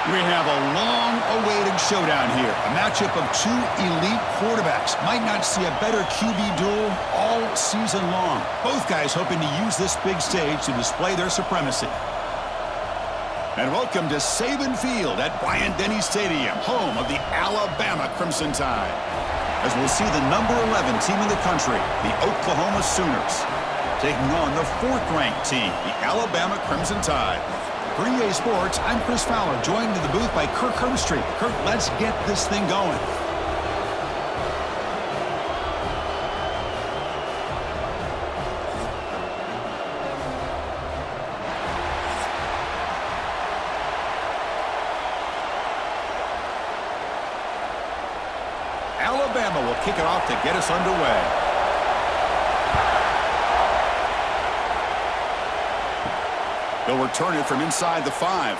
We have a long-awaited showdown here. A matchup of two elite quarterbacks. Might not see a better QB duel all season long. Both guys hoping to use this big stage to display their supremacy. And welcome to Saban Field at Bryant-Denny Stadium, home of the Alabama Crimson Tide. As we'll see the number 11 team in the country, the Oklahoma Sooners, taking on the 4th-ranked team, the Alabama Crimson Tide. For EA Sports, I'm Chris Fowler, joined in the booth by Kirk Herbstreit. Kirk, let's get this thing going. Alabama will kick it off to get us underway. They'll return it from inside the 5.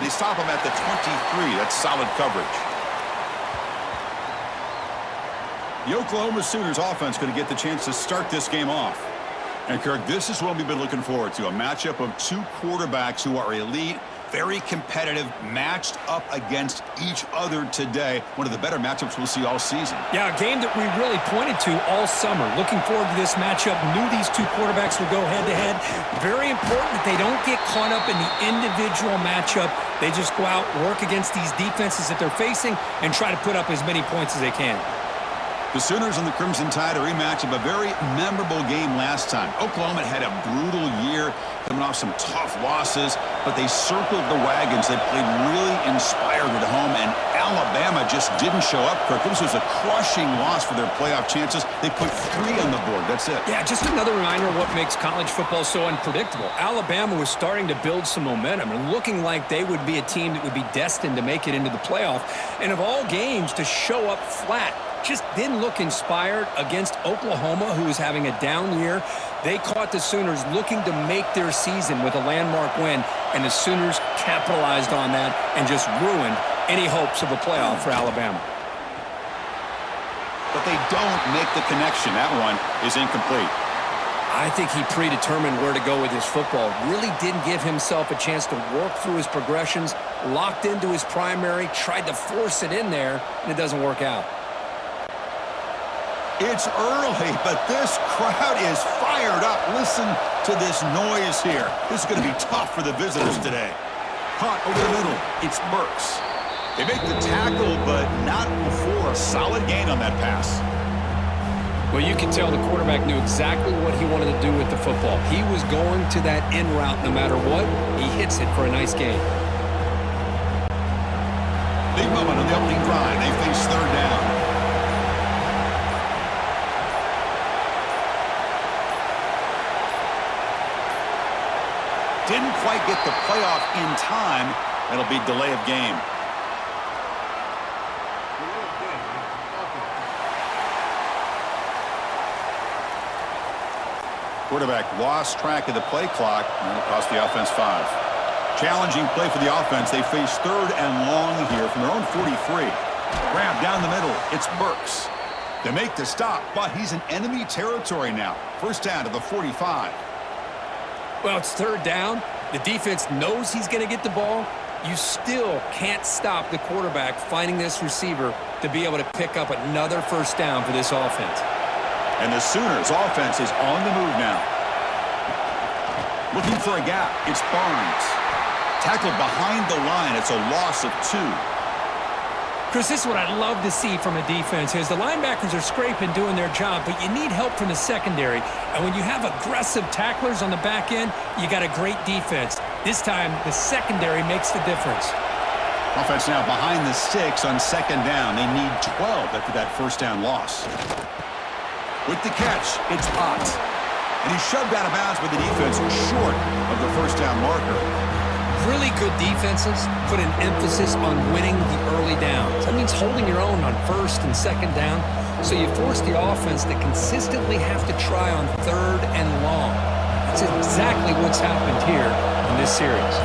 They stop him at the 23. That's solid coverage. The Oklahoma Sooners offense going to get the chance to start this game off. And Kirk, this is what we've been looking forward to, a matchup of two quarterbacks who are elite, very competitive, matched up against each other today. One of the better matchups we'll see all season. Yeah, a game that we really pointed to all summer. Looking forward to this matchup. Knew these two quarterbacks would go head-to-head. Very important that they don't get caught up in the individual matchup. They just go out, work against these defenses that they're facing, and try to put up as many points as they can. The Sooners and the Crimson Tide, a rematch of a very memorable game last time. Oklahoma had a brutal year, coming off some tough losses, but they circled the wagons. They played really inspired at home, and Alabama just didn't show up, Kirk. This was a crushing loss for their playoff chances. They put 3 on the board. That's it. Yeah, just another reminder of what makes college football so unpredictable. Alabama was starting to build some momentum and looking like they would be a team that would be destined to make it into the playoff. And of all games, to show up flat, just didn't look inspired against Oklahoma, who was having a down year. They caught the Sooners looking to make their season with a landmark win, and the Sooners capitalized on that and just ruined any hopes of a playoff for Alabama. But they don't make the connection. That one is incomplete. I think he predetermined where to go with his football. Really didn't give himself a chance to work through his progressions, locked into his primary, tried to force it in there, and it doesn't work out. It's early, but this crowd is fired up. Listen to this noise here. This is going to be tough for the visitors today. Caught over the middle. It's Burks. They make the tackle, but not before a solid gain on that pass. Well, you can tell the quarterback knew exactly what he wanted to do with the football. He was going to that in route no matter what. He hits it for a nice gain. Big moment on the opening drive. They face 3rd down. Didn't quite get the playoff in time. It'll be delay of game. Quarterback lost track of the play clock, and it'll cost the offense 5. Challenging play for the offense. They face 3rd and long here from their own 43. Grab down the middle. It's Burks. They make the stop, but he's in enemy territory now. First down to the 45. Well, it's 3rd down. The defense knows he's going to get the ball. You still can't stop the quarterback finding this receiver to be able to pick up another first down for this offense. And the Sooners' offense is on the move now. Looking for a gap. It's Barnes. Tackled behind the line. It's a loss of 2. Chris, this is what I love to see from a defense is the linebackers are scraping, doing their job, but you need help from the secondary. And when you have aggressive tacklers on the back end, you got a great defense. This time, the secondary makes the difference. Offense now behind the 6 on 2nd down. They need 12 after that first down loss. With the catch, it's Potts. And he's shoved out of bounds by the defense short of the first down marker. Really good defenses put an emphasis on winning the early downs. That means holding your own on 1st and 2nd down. So you force the offense to consistently have to try on 3rd and long. That's exactly what's happened here in this series.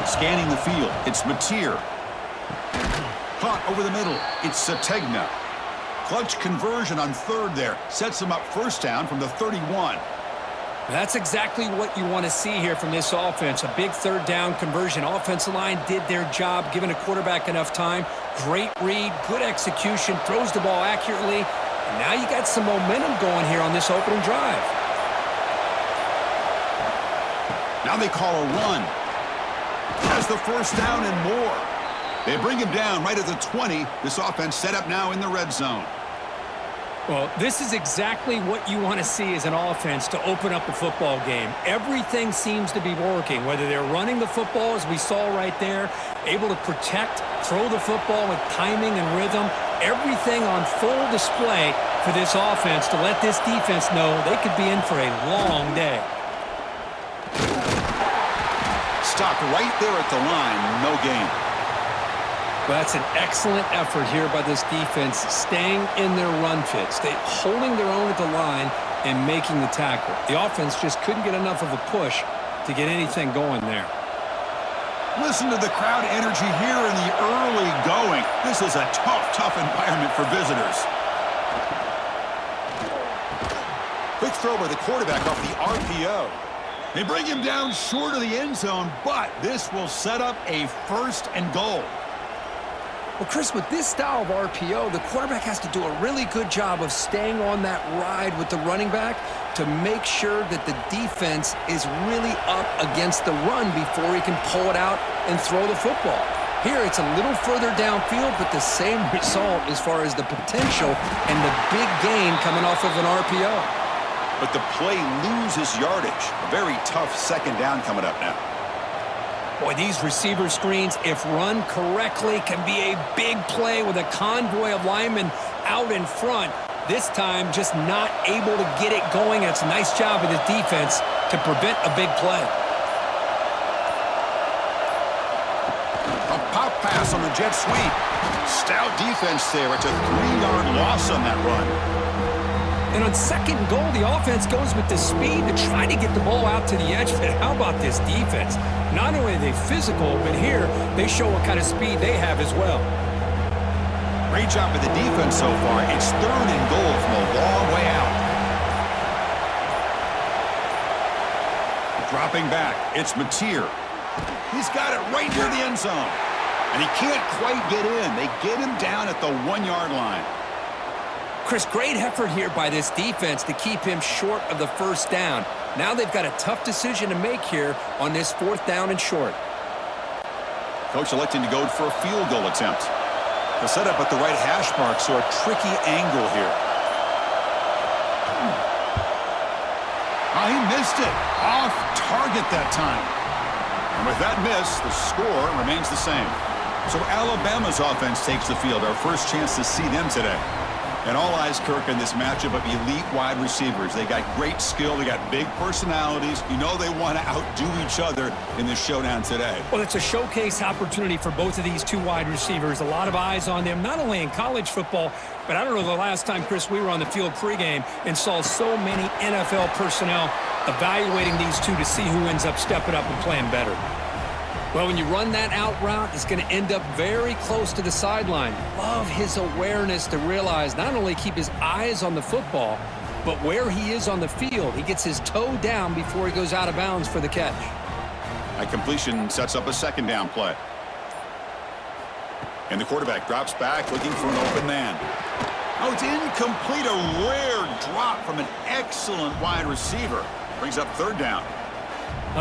Scanning the field, it's Mateer. Caught over the middle, it's Sategna. Clutch conversion on 3rd there. Sets them up first down from the 31. That's exactly what you want to see here from this offense. A big third down conversion. Offensive line did their job, giving a quarterback enough time. Great read, good execution, throws the ball accurately. And now you got some momentum going here on this opening drive. Now they call a run. Has the first down and more. They bring him down right at the 20. This offense set up now in the red zone. Well, this is exactly what you want to see as an offense to open up a football game. Everything seems to be working, whether they're running the football, as we saw right there, able to protect, throw the football with timing and rhythm, everything on full display for this offense to let this defense know they could be in for a long day. Stopped right there at the line, no gain. Well, that's an excellent effort here by this defense, staying in their run fit, holding their own at the line and making the tackle. The offense just couldn't get enough of a push to get anything going there. Listen to the crowd energy here in the early going. This is a tough environment for visitors. Quick throw by the quarterback off the RPO. They bring him down short of the end zone, but this will set up a 1st and goal. Well, Chris, with this style of RPO, the quarterback has to do a really good job of staying on that ride with the running back to make sure that the defense is really up against the run before he can pull it out and throw the football. Here, it's a little further downfield, but the same result as far as the potential and the big gain coming off of an RPO. But the play loses yardage. A very tough 2nd down coming up now. Boy, these receiver screens, if run correctly, can be a big play with a convoy of linemen out in front. This time, just not able to get it going. It's a nice job of the defense to prevent a big play. A pop pass on the jet sweep. Stout defense there. It's a 3-yard loss on that run. And on 2nd and goal, the offense goes with the speed to try to get the ball out to the edge. But how about this defense? Not only are they physical, but here they show what kind of speed they have as well. Great job by the defense so far. It's 3rd and goal from a long way out. Dropping back, it's Mateer. He's got it right near the end zone. And he can't quite get in. They get him down at the 1-yard line. Chris, great effort here by this defense to keep him short of the 1st down. Now they've got a tough decision to make here on this 4th down and short. Coach electing to go for a field goal attempt. The setup at the right hash mark, so a tricky angle here. Oh, he missed it. Off target that time. And with that miss, the score remains the same. So Alabama's offense takes the field. Our first chance to see them today. And all eyes, Kirk, in this matchup of elite wide receivers. They got great skill. They got big personalities. You know they want to outdo each other in this showdown today. Well, it's a showcase opportunity for both of these 2 wide receivers. A lot of eyes on them, not only in college football, but I don't know the last time, Chris, we were on the field pregame and saw so many NFL personnel evaluating these 2 to see who ends up stepping up and playing better. Well, when you run that out route, it's going to end up very close to the sideline. Love his awareness to realize not only keep his eyes on the football, but where he is on the field. He gets his toe down before he goes out of bounds for the catch. That completion sets up a 2nd down play. And the quarterback drops back looking for an open man. Oh, it's incomplete. A rare drop from an excellent wide receiver. Brings up 3rd down.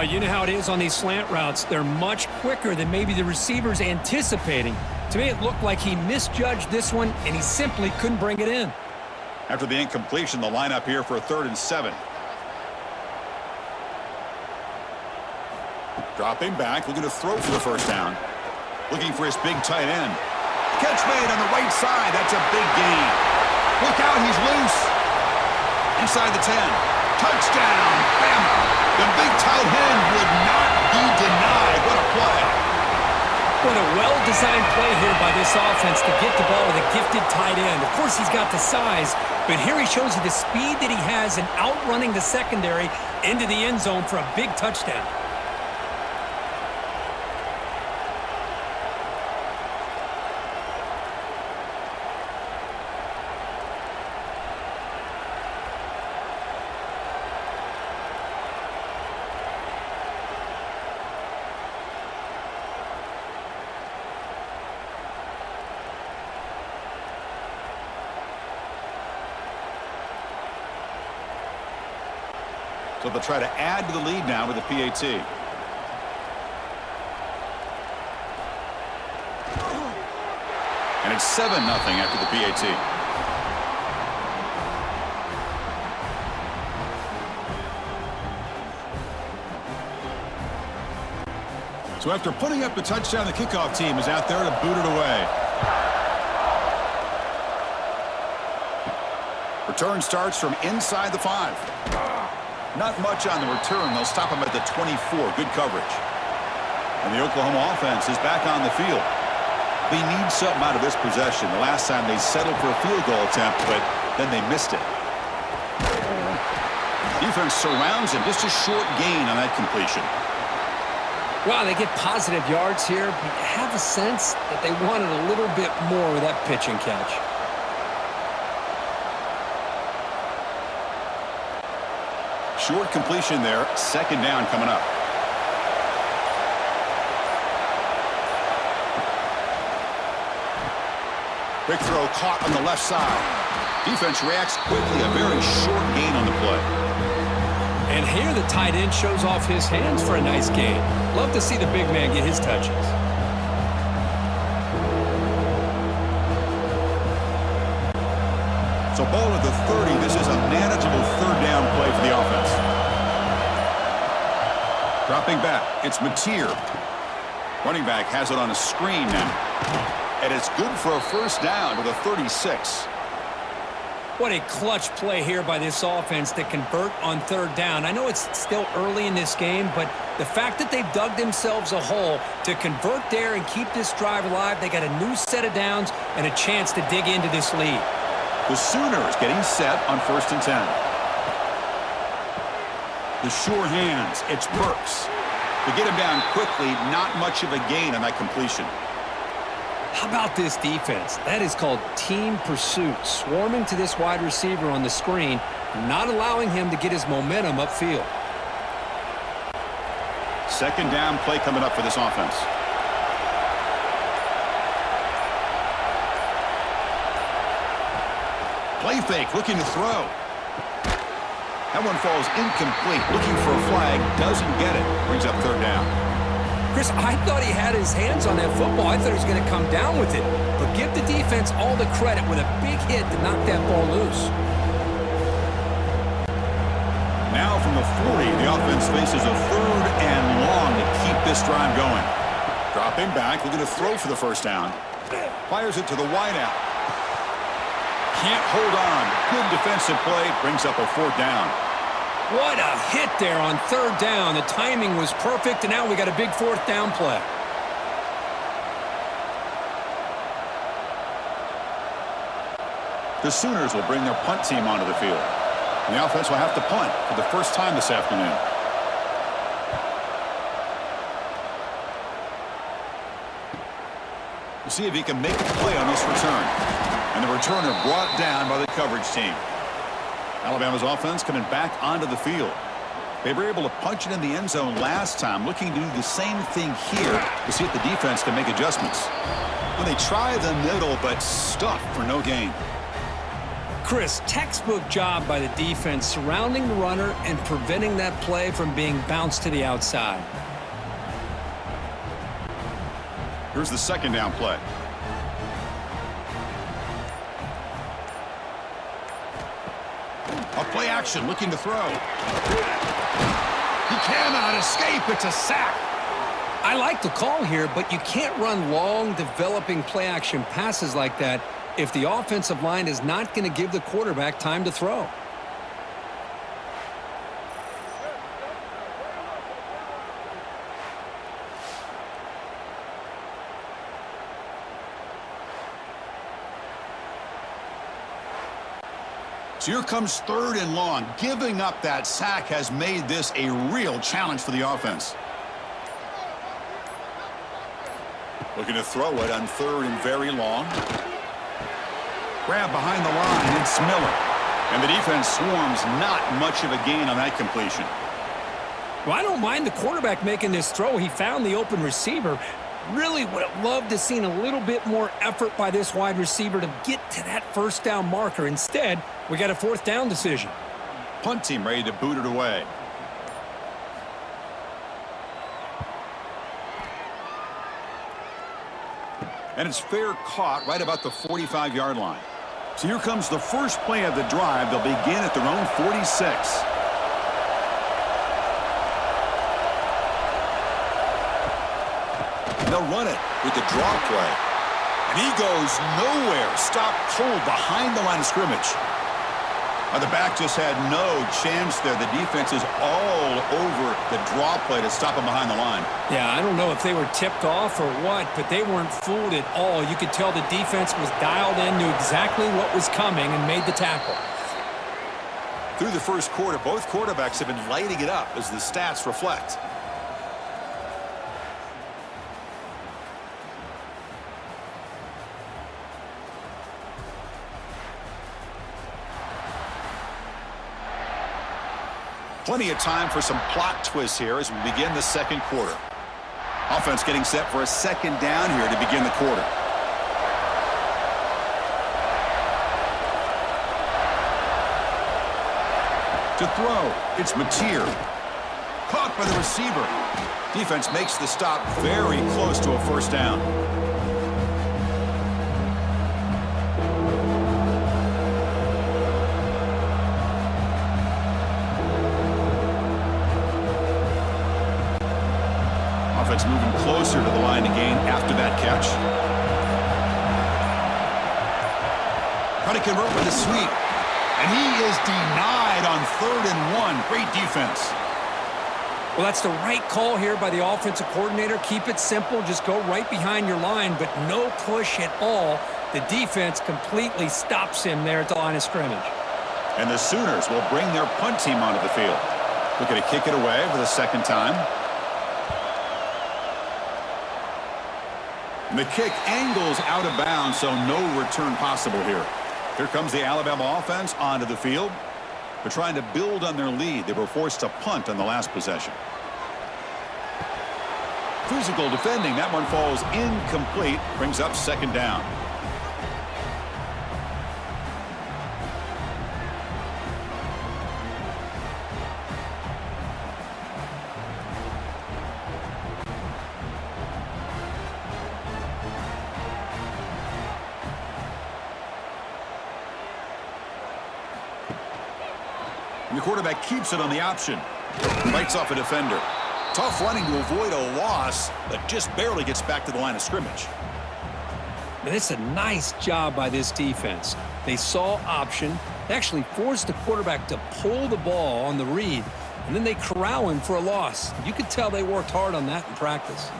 You know how it is on these slant routes. They're much quicker than maybe the receiver's anticipating. To me, it looked like he misjudged this one, and he simply couldn't bring it in. After the incompletion, the lineup here for a 3rd and 7. Dropping back, looking to throw for the 1st down. Looking for his big tight end. Catch made on the right side. That's a big gain. Look out, he's loose. Inside the 10. Touchdown, Bama. The big tight end would not be denied. What a play. What a well-designed play here by this offense to get the ball with a gifted tight end. Of course, he's got the size, but here he shows you the speed that he has in outrunning the secondary into the end zone for a big touchdown. So they'll try to add to the lead now with a PAT. And it's 7-0 after the PAT. So after putting up the touchdown, the kickoff team is out there to boot it away. Return starts from inside the 5. Not much on the return. They'll stop him at the 24. Good coverage. And the Oklahoma offense is back on the field. They need something out of this possession. The last time they settled for a field goal attempt, but then they missed it. Defense surrounds him. Just a short gain on that completion. Wow, they get positive yards here, but you have a sense that they wanted a little bit more with that pitch and catch. Short completion there. 2nd down coming up. Quick throw caught on the left side. Defense reacts quickly. A very short gain on the play. And here the tight end shows off his hands for a nice gain. Love to see the big man get his touches. So ball at the 30. This is a manageable 3rd down play for the offense. Dropping back. It's Mateer. Running back has it on a screen now. And it's good for a 1st down with a 36. What a clutch play here by this offense to convert on 3rd down. I know it's still early in this game, but the fact that they've dug themselves a hole to convert there and keep this drive alive, they got a new set of downs and a chance to dig into this lead. The Sooners getting set on 1st and 10. The sure hands. It's Burks. To get him down quickly, not much of a gain on that completion. How about this defense? That is called team pursuit. Swarming to this wide receiver on the screen, not allowing him to get his momentum upfield. 2nd down play coming up for this offense. Play fake, looking to throw. That one falls incomplete. Looking for a flag, doesn't get it. Brings up 3rd down. Chris, I thought he had his hands on that football. I thought he was going to come down with it. But give the defense all the credit with a big hit to knock that ball loose. Now from the 40, the offense faces a 3rd and long to keep this drive going. Dropping back, looking to throw for the 1st down. Fires it to the wideout. Can't hold on. Good defensive play. Brings up a 4th down. What a hit there on 3rd down. The timing was perfect, and now we got a big 4th down play. The Sooners will bring their punt team onto the field. And the offense will have to punt for the 1st time this afternoon. We'll see if he can make a play on this return. And the returner brought down by the coverage team. Alabama's offense coming back onto the field. They were able to punch it in the end zone last time, looking to do the same thing here to see if the defense can make adjustments. Well, they try the middle, but stuffed for no gain. Chris, textbook job by the defense surrounding the runner and preventing that play from being bounced to the outside. Here's the 2nd down play. A play action, looking to throw. He cannot escape. It's a sack. I like the call here, but you can't run long, developing play-action passes like that if the offensive line is not going to give the quarterback time to throw. So here comes 3rd and long. Giving up that sack has made this a real challenge for the offense. Looking to throw it on 3rd and very long. Grab behind the line. It's Miller. And the defense swarms. Not much of a gain on that completion. Well, I don't mind the quarterback making this throw. He found the open receiver. Really would have loved to seen a little bit more effort by this wide receiver to get to that 1st down marker. Instead, we got a 4th down decision. Punt team ready to boot it away. And it's fair caught right about the 45-yard line. So here comes the first play of the drive. They'll begin at their own 46. They'll run it with the draw play. And he goes nowhere. Stopped cold behind the line of scrimmage. The back just had no chance there. The defense is all over the draw play to stop him behind the line. Yeah, I don't know if they were tipped off or what, but they weren't fooled at all. You could tell the defense was dialed in, knew exactly what was coming, and made the tackle. Through the first quarter, both quarterbacks have been lighting it up as the stats reflect. Plenty of time for some plot twists here as we begin the second quarter. Offense getting set for a second down here to begin the quarter. To throw, it's Mateer. Caught by the receiver. Defense makes the stop very close to a first down. Offense moving closer to the line to gain after that catch. Trying to convert with a sweep. And he is denied on 3rd and 1. Great defense. Well, that's the right call here by the offensive coordinator. Keep it simple. Just go right behind your line, but no push at all. The defense completely stops him there at the line of scrimmage. And the Sooners will bring their punt team onto the field. Looking to kick it away for the second time. The kick angles out of bounds, so no return possible here. Here comes the Alabama offense onto the field. They're trying to build on their lead. They were forced to punt on the last possession. Physical defending. That one falls incomplete. Brings up second down. The quarterback keeps it on the option. Bites off a defender. Tough running to avoid a loss, but just barely gets back to the line of scrimmage. And it's a nice job by this defense. They saw option. They actually forced the quarterback to pull the ball on the read, and then they corral him for a loss. You could tell they worked hard on that in practice.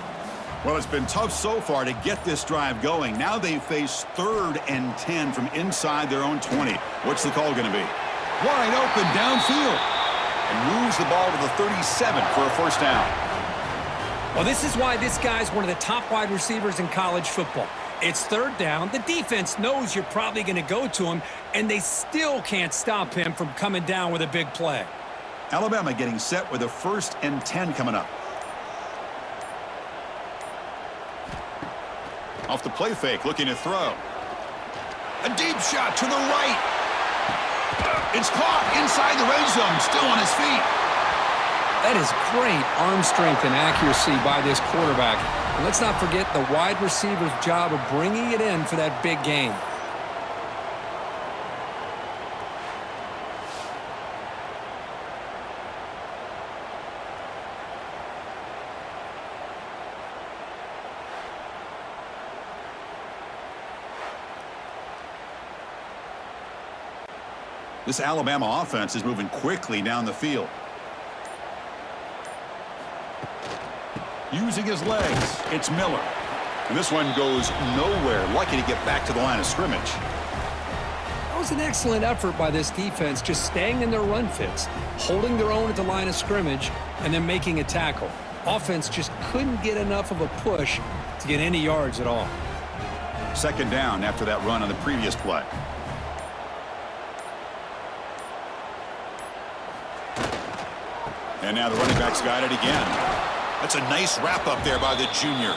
Well, it's been tough so far to get this drive going. Now they face 3rd and 10 from inside their own 20. What's the call going to be? Wide open downfield. And moves the ball to the 37 for a first down. Well, this is why this guy's one of the top wide receivers in college football. It's 3rd down. The defense knows you're probably going to go to him, and they still can't stop him from coming down with a big play. Alabama getting set with a 1st and 10 coming up. Off the play fake, looking to throw. A deep shot to the right. It's caught inside the red zone, still on his feet. That is great arm strength and accuracy by this quarterback. And let's not forget the wide receiver's job of bringing it in for that big game. This Alabama offense is moving quickly down the field. Using his legs, it's Miller. And this one goes nowhere. Lucky to get back to the line of scrimmage. That was an excellent effort by this defense, just staying in their run fits, holding their own at the line of scrimmage, and then making a tackle. Offense just couldn't get enough of a push to get any yards at all. Second down after that run on the previous play. And now the running back's got it again. That's a nice wrap up there by the junior.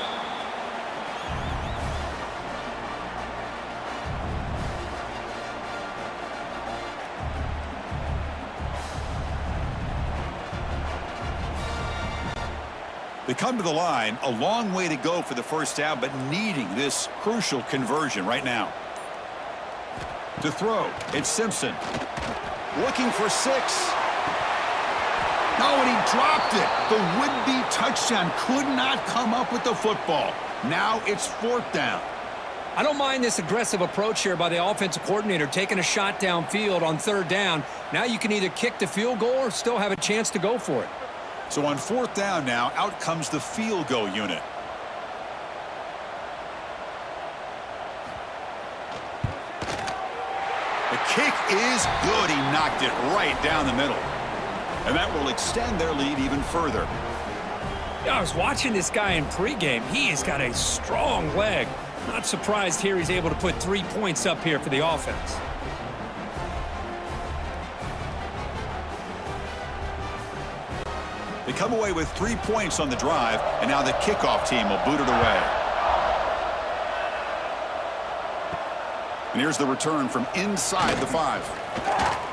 They come to the line, a long way to go for the first down, but needing this crucial conversion right now. To throw, it's Simpson. Looking for 6. No, and he dropped it. The would-be touchdown could not come up with the football. Now it's 4th down. I don't mind this aggressive approach here by the offensive coordinator, taking a shot downfield on 3rd down. Now you can either kick the field goal or still have a chance to go for it. So on 4th down now, out comes the field goal unit. The kick is good. He knocked it right down the middle. And that will extend their lead even further. Yeah, I was watching this guy in pregame. He has got a strong leg. Not surprised here he's able to put 3 points up here for the offense. They come away with 3 points on the drive, and now the kickoff team will boot it away. And here's the return from inside the 5.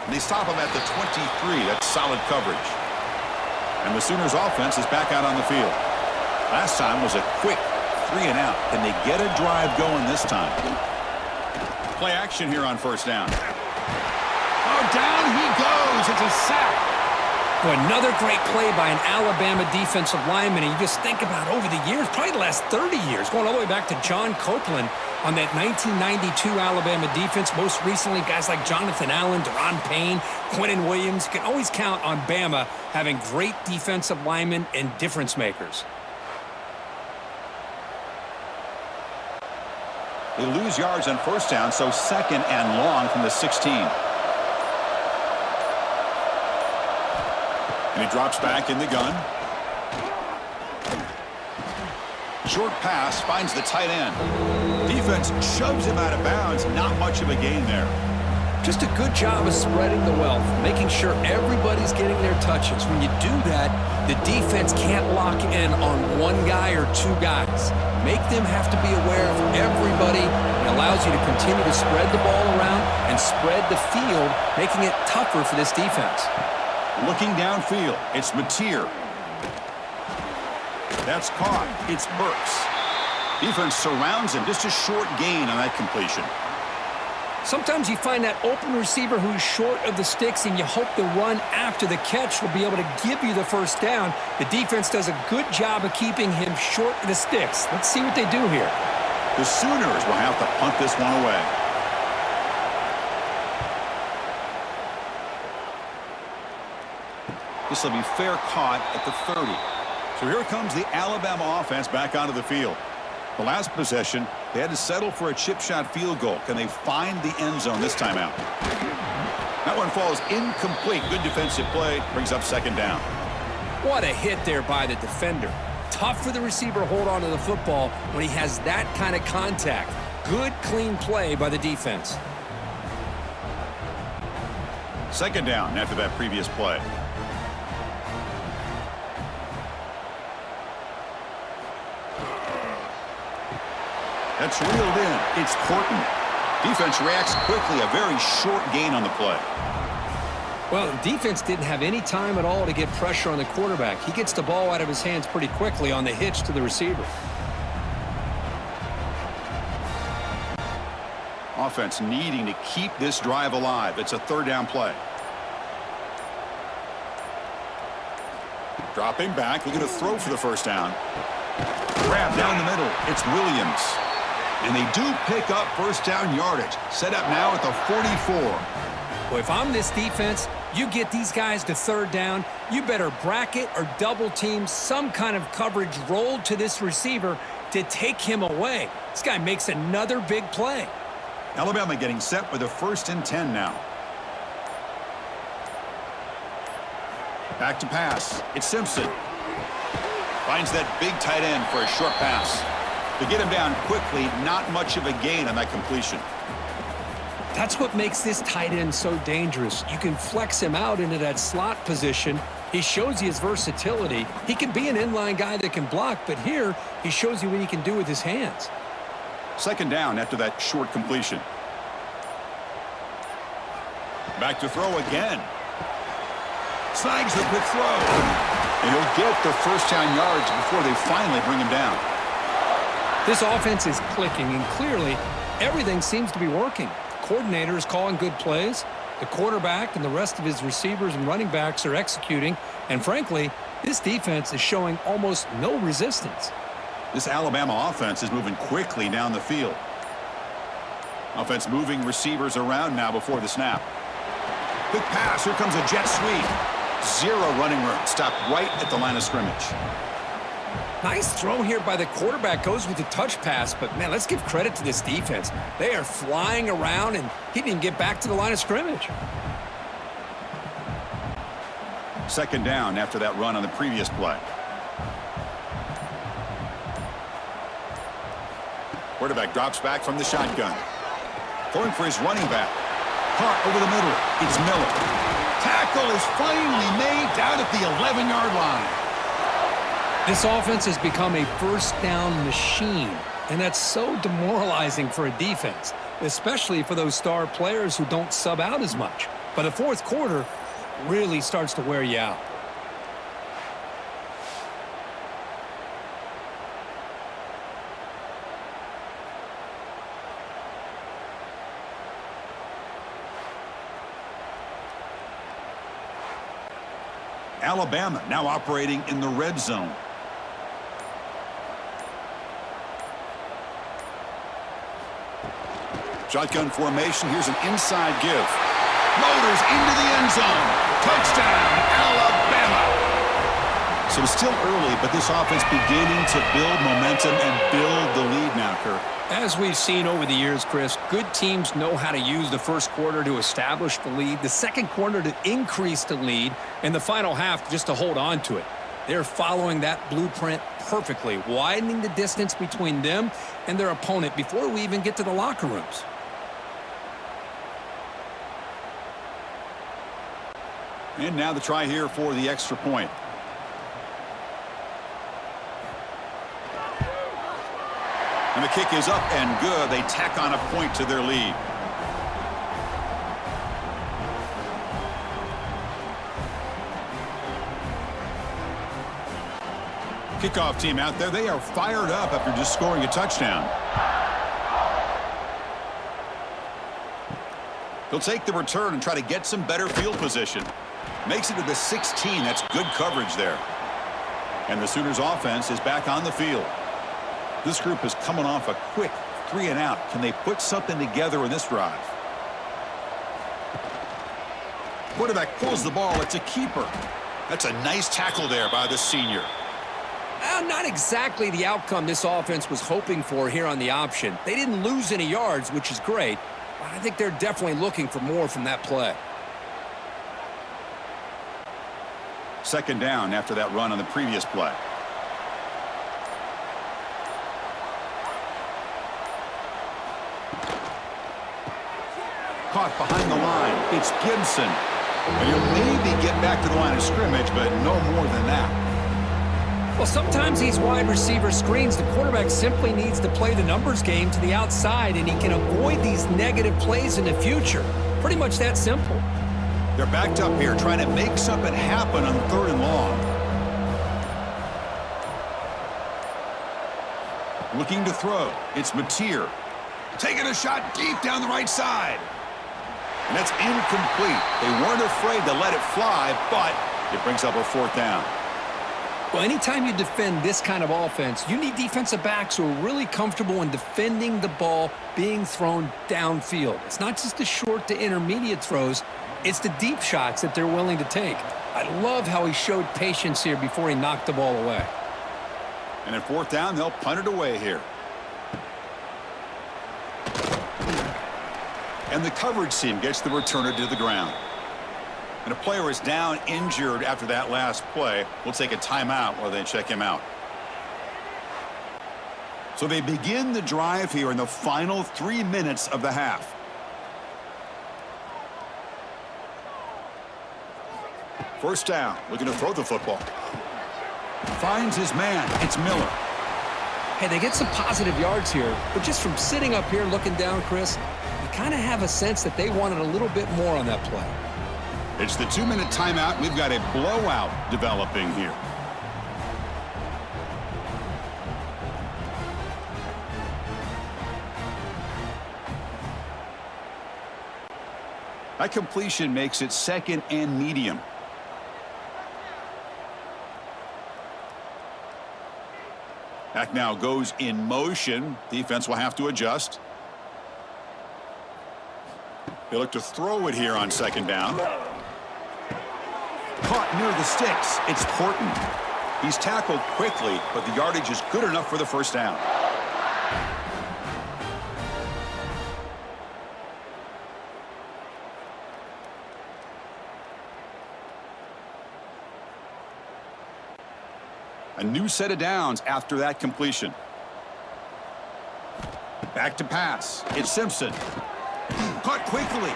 And they stop him at the 23. That's solid coverage. And the Sooners offense is back out on the field. Last time was a quick 3 and out. Can they get a drive going this time? Play action here on 1st down. Oh, down he goes. It's a sack. Well, another great play by an Alabama defensive lineman. And you just think about over the years, probably the last 30 years, going all the way back to John Copeland on that 1992 Alabama defense. Most recently, guys like Jonathan Allen, Deron Payne, Quentin Williams. You can always count on Bama having great defensive linemen and difference makers. They lose yards on 1st down, so 2nd and long from the 16. And he drops back in the gun. Short pass finds the tight end. Defense shoves him out of bounds. Not much of a gain there. Just a good job of spreading the wealth, making sure everybody's getting their touches. When you do that, the defense can't lock in on one guy or 2 guys. Make them have to be aware of everybody. It allows you to continue to spread the ball around and spread the field, making it tougher for this defense. Looking downfield, it's Mateer. That's caught. It's Burks. Defense surrounds him. Just a short gain on that completion. Sometimes you find that open receiver who's short of the sticks, and you hope the run after the catch will be able to give you the 1st down. The defense does a good job of keeping him short of the sticks. Let's see what they do here. The Sooners will have to punt this one away. This will be fair caught at the 30. So here comes the Alabama offense back onto the field. The last possession, they had to settle for a chip shot field goal. Can they find the end zone this time out? That one falls incomplete. Good defensive play. Brings up 2nd down. What a hit there by the defender. Tough for the receiver to hold on to the football when he has that kind of contact. Good, clean play by the defense. 2nd down after that previous play. That's reeled in. It's Horton. Defense reacts quickly. A very short gain on the play. Well, the defense didn't have any time at all to get pressure on the quarterback. He gets the ball out of his hands pretty quickly on the hitch to the receiver. Offense needing to keep this drive alive. It's a 3rd down play. Dropping back, looking to throw for the 1st down. Grab down the middle. It's Williams. And they do pick up 1st down yardage. Set up now at the 44. Well, if I'm this defense, you get these guys to 3rd down, you better bracket or double team some kind of coverage rolled to this receiver to take him away. This guy makes another big play. Alabama getting set with a 1st and 10 now. Back to pass. It's Simpson. Finds that big tight end for a short pass. To get him down quickly, not much of a gain on that completion. That's what makes this tight end so dangerous. You can flex him out into that slot position. He shows you his versatility. He can be an inline guy that can block, but here he shows you what he can do with his hands. 2nd down after that short completion. Back to throw again. Snags the quick throw. And he'll get the first down yards before they finally bring him down. This offense is clicking, and clearly everything seems to be working. The coordinator is calling good plays. The quarterback and the rest of his receivers and running backs are executing. And frankly, this defense is showing almost no resistance. This Alabama offense is moving quickly down the field. Offense moving receivers around now before the snap. Quick pass. Here comes a jet sweep. Zero running room. Stopped right at the line of scrimmage. Nice throw here by the quarterback. Goes with the touch pass. But, man, let's give credit to this defense. They are flying around, and he didn't get back to the line of scrimmage. Second down after that run on the previous play. Quarterback drops back from the shotgun. Throwing for his running back. Caught over the middle. It's Miller. Tackle is finally made down at the 11-yard line. This offense has become a first-down machine, and that's so demoralizing for a defense, especially for those star players who don't sub out as much. But the fourth quarter really starts to wear you out. Alabama now operating in the red zone. Shotgun formation. Here's an inside give. Motors into the end zone. Touchdown, Alabama. So it's still early, but this offense beginning to build momentum and build the lead now, Kirk. As we've seen over the years, Chris, good teams know how to use the first quarter to establish the lead, the second quarter to increase the lead, and the final half just to hold on to it. They're following that blueprint perfectly, widening the distance between them and their opponent before we even get to the locker rooms. And now the try here for the extra point. And the kick is up and good. They tack on a point to their lead. Kickoff team out there. They are fired up after just scoring a touchdown. He'll take the return and try to get some better field position. Makes it to the 16. That's good coverage there. And the Sooners offense is back on the field. This group is coming off a quick 3-and-out. Can they put something together in this drive? Quarterback pulls the ball. It's a keeper. That's a nice tackle there by the senior. Not exactly the outcome this offense was hoping for here on the option. They didn't lose any yards, which is great, but I think they're definitely looking for more from that play. Second down after that run on the previous play. Caught behind the line. It's Gibson. And he'll maybe get back to the line of scrimmage, but no more than that. Well, sometimes these wide receiver screens, the quarterback simply needs to play the numbers game to the outside, and he can avoid these negative plays in the future. Pretty much that simple. They're backed up here, trying to make something happen on 3rd and long. Looking to throw. It's Mateer. Taking a shot deep down the right side. And that's incomplete. They weren't afraid to let it fly, but it brings up a 4th down. Well, anytime you defend this kind of offense, you need defensive backs who are really comfortable in defending the ball being thrown downfield. It's not just the short to intermediate throws. It's the deep shots that they're willing to take. I love how he showed patience here before he knocked the ball away. And at 4th down, they'll punt it away here. And the coverage team gets the returner to the ground. And a player is down injured after that last play. We'll take a timeout while they check him out. So they begin the drive here in the final 3 minutes of the half. First down, looking to throw the football. Finds his man. It's Miller. Hey, they get some positive yards here, but just from sitting up here looking down, Chris, you kind of have a sense that they wanted a little bit more on that play. It's the 2-minute timeout. We've got a blowout developing here. That completion makes it 2nd and medium. Back now goes in motion. Defense will have to adjust. They look to throw it here on 2nd down. Caught near the sticks. It's Porton. He's tackled quickly, but the yardage is good enough for the 1st down. A new set of downs after that completion. Back to pass. It's Simpson. Caught quickly.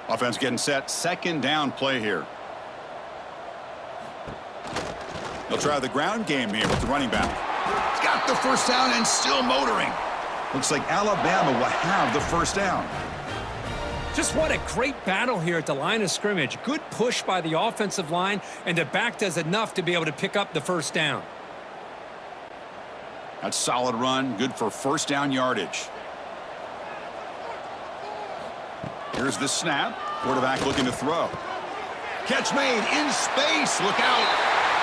Offense getting set. 2nd down play here. They'll try the ground game here with the running back. He's got the 1st down and still motoring. Looks like Alabama will have the 1st down. Just what a great battle here at the line of scrimmage. Good push by the offensive line, and the back does enough to be able to pick up the 1st down. That's solid run. Good for 1st down yardage. Here's the snap. Quarterback looking to throw. Catch made in space. Look out.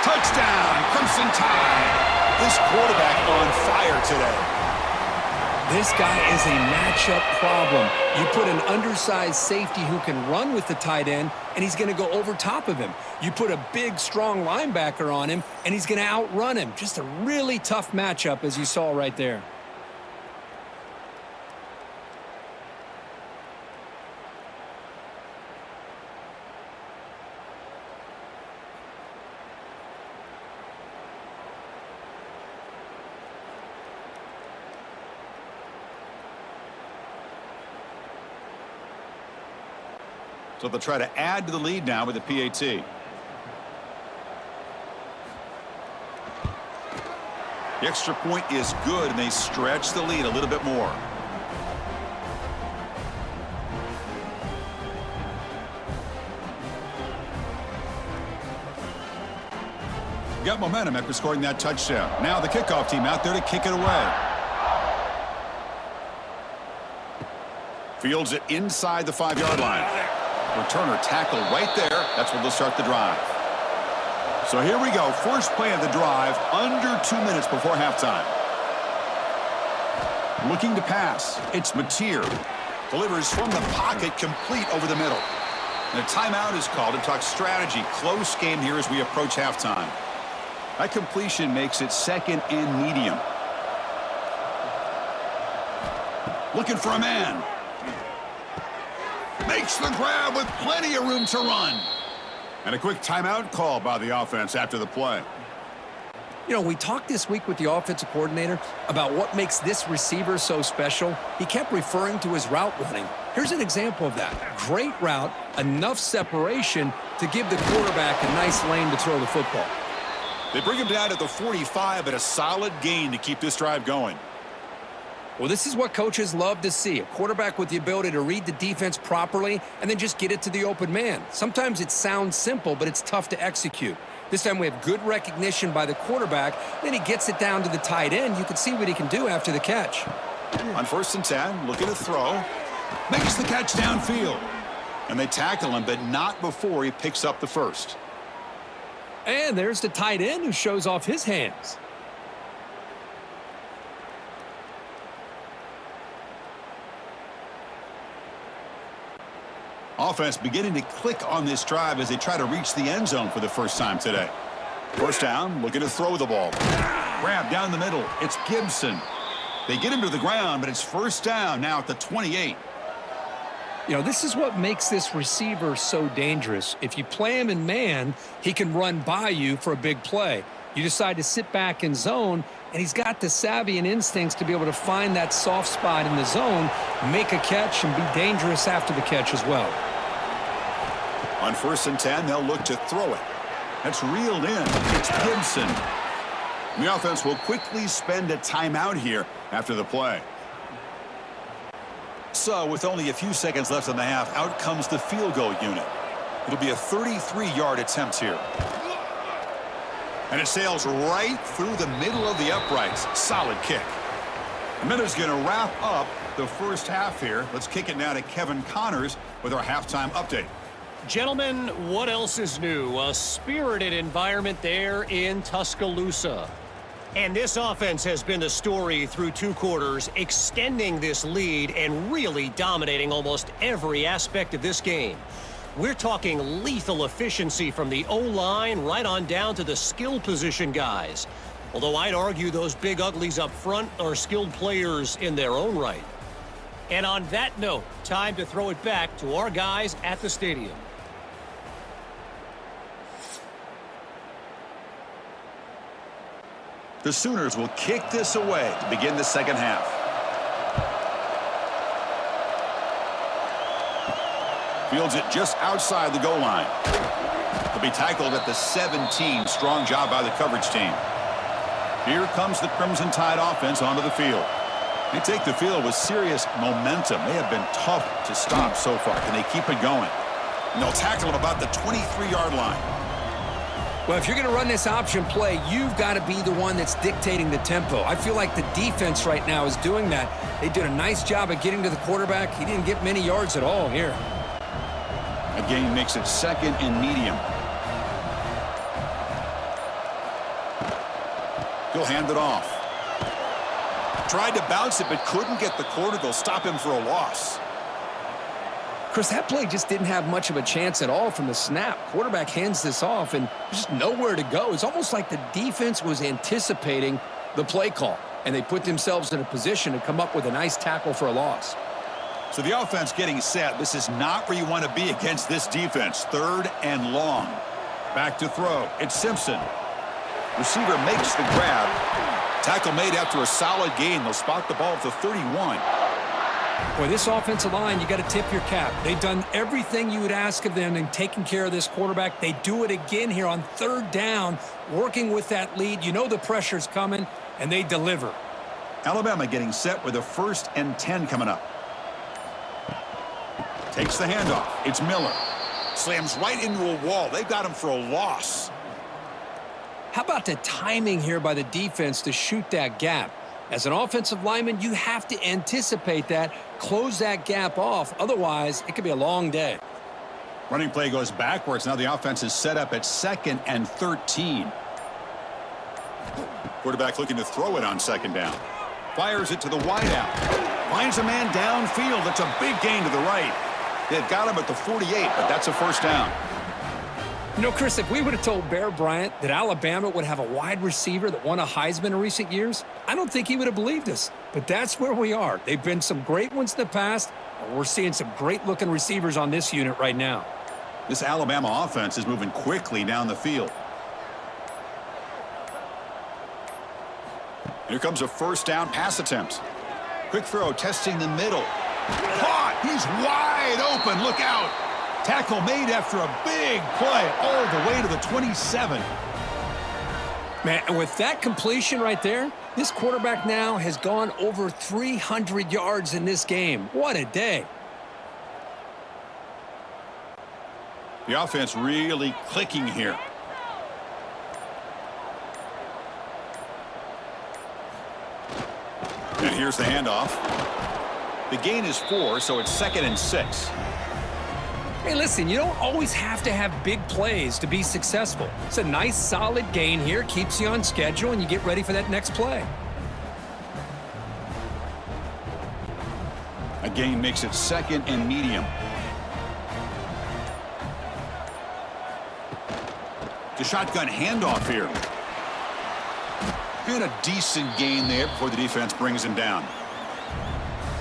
Touchdown, Crimson Tide. This quarterback on fire today. This guy is a matchup problem. You put an undersized safety who can run with the tight end, and he's going to go over top of him. You put a big, strong linebacker on him, and he's going to outrun him. Just a really tough matchup, as you saw right there. So they'll try to add to the lead now with the PAT. The extra point is good, and they stretch the lead a little bit more. Got momentum after scoring that touchdown. Now the kickoff team out there to kick it away. Fields it inside the 5-yard line. Returner tackled right there. That's where they'll start the drive. So here we go. First play of the drive, under 2 minutes before halftime. Looking to pass. It's Mateer. Delivers from the pocket, complete over the middle. And a timeout is called to talk strategy. Close game here as we approach halftime. That completion makes it 2nd and medium. Looking for a man. Makes the grab with plenty of room to run. And a quick timeout call by the offense after the play. You know, we talked this week with the offensive coordinator about what makes this receiver so special. He kept referring to his route running. Here's an example of that. Great route, enough separation to give the quarterback a nice lane to throw the football. They bring him down at the 45, but a solid gain to keep this drive going. Well, this is what coaches love to see. A quarterback with the ability to read the defense properly and then just get it to the open man. Sometimes it sounds simple, but it's tough to execute. This time we have good recognition by the quarterback. Then he gets it down to the tight end. You can see what he can do after the catch. On 1st and 10, looking to throw. Makes the catch downfield. And they tackle him, but not before he picks up the 1st. And there's the tight end who shows off his hands. Offense beginning to click on this drive as they try to reach the end zone for the first time today. 1st down, looking to throw the ball. Grab down the middle. It's Gibson. They get him to the ground, but it's 1st down now at the 28. You know, this is what makes this receiver so dangerous. If you play him in man, he can run by you for a big play. You decide to sit back in zone, and he's got the savvy and instincts to be able to find that soft spot in the zone, make a catch, and be dangerous after the catch as well. On 1st and 10, they'll look to throw it. That's reeled in. It's Gibson. The offense will quickly spend a timeout here after the play. So with only a few seconds left in the half, out comes the field goal unit. It'll be a 33-yard attempt here. And it sails right through the middle of the uprights. Solid kick. And that is going to wrap up the first half here. Let's kick it now to Kevin Connors with our halftime update. Gentlemen, what else is new? A spirited environment there in Tuscaloosa. And this offense has been the story through 2 quarters, extending this lead and really dominating almost every aspect of this game. We're talking lethal efficiency from the O-line right on down to the skill position guys. Although I'd argue those big uglies up front are skilled players in their own right. And on that note, time to throw it back to our guys at the stadium. The Sooners will kick this away to begin the second half. Fields it just outside the goal line. He'll be tackled at the 17. Strong job by the coverage team. Here comes the Crimson Tide offense onto the field. They take the field with serious momentum. They have been tough to stop so far. Can they keep it going? And they'll tackle him about the 23-yard line. Well, if you're going to run this option play, you've got to be the one that's dictating the tempo. I feel like the defense right now is doing that. They did a nice job of getting to the quarterback. He didn't get many yards at all here. A gain makes it second and medium. He'll hand it off. Tried to bounce it, but couldn't get the quarter. They'll stop him for a loss. Chris, that play just didn't have much of a chance at all from the snap. Quarterback hands this off, and there's just nowhere to go. It's almost like the defense was anticipating the play call, and they put themselves in a position to come up with a nice tackle for a loss. So the offense getting set. This is not where you want to be against this defense. 3rd and long. Back to throw. It's Simpson. Receiver makes the grab. Tackle made after a solid gain. They'll spot the ball at the 31. Boy, this offensive line, you got to tip your cap. They've done everything you would ask of them in taking care of this quarterback. They do it again here on 3rd down, working with that lead. You know the pressure's coming, and they deliver. Alabama getting set with a 1st and 10 coming up. Takes the handoff. It's Miller. Slams right into a wall. They've got him for a loss. How about the timing here by the defense to shoot that gap? As an offensive lineman, you have to anticipate that, close that gap off. Otherwise, it could be a long day. Running play goes backwards. Now the offense is set up at 2nd and 13. Quarterback looking to throw it on 2nd down. Fires it to the wideout. Finds a man downfield. That's a big gain to the right. They've got him at the 48, but that's a 1st down. You know, Chris, if we would have told Bear Bryant that Alabama would have a wide receiver that won a Heisman in recent years, I don't think he would have believed us. But that's where we are. They've been some great ones in the past, and we're seeing some great-looking receivers on this unit right now. This Alabama offense is moving quickly down the field. Here comes a 1st down pass attempt. Quick throw, testing the middle. Caught! He's wide open. Look out! Tackle made after a big play all the way to the 27. Man, and with that completion right there, this quarterback now has gone over 300 yards in this game. What a day. The offense really clicking here. And here's the handoff. The gain is 4, so it's 2nd and 6. Hey, listen, you don't always have to have big plays to be successful. It's a nice, solid gain here, keeps you on schedule, and you get ready for that next play. A gain makes it 2nd and medium. The shotgun handoff here. And a decent gain there before the defense brings him down.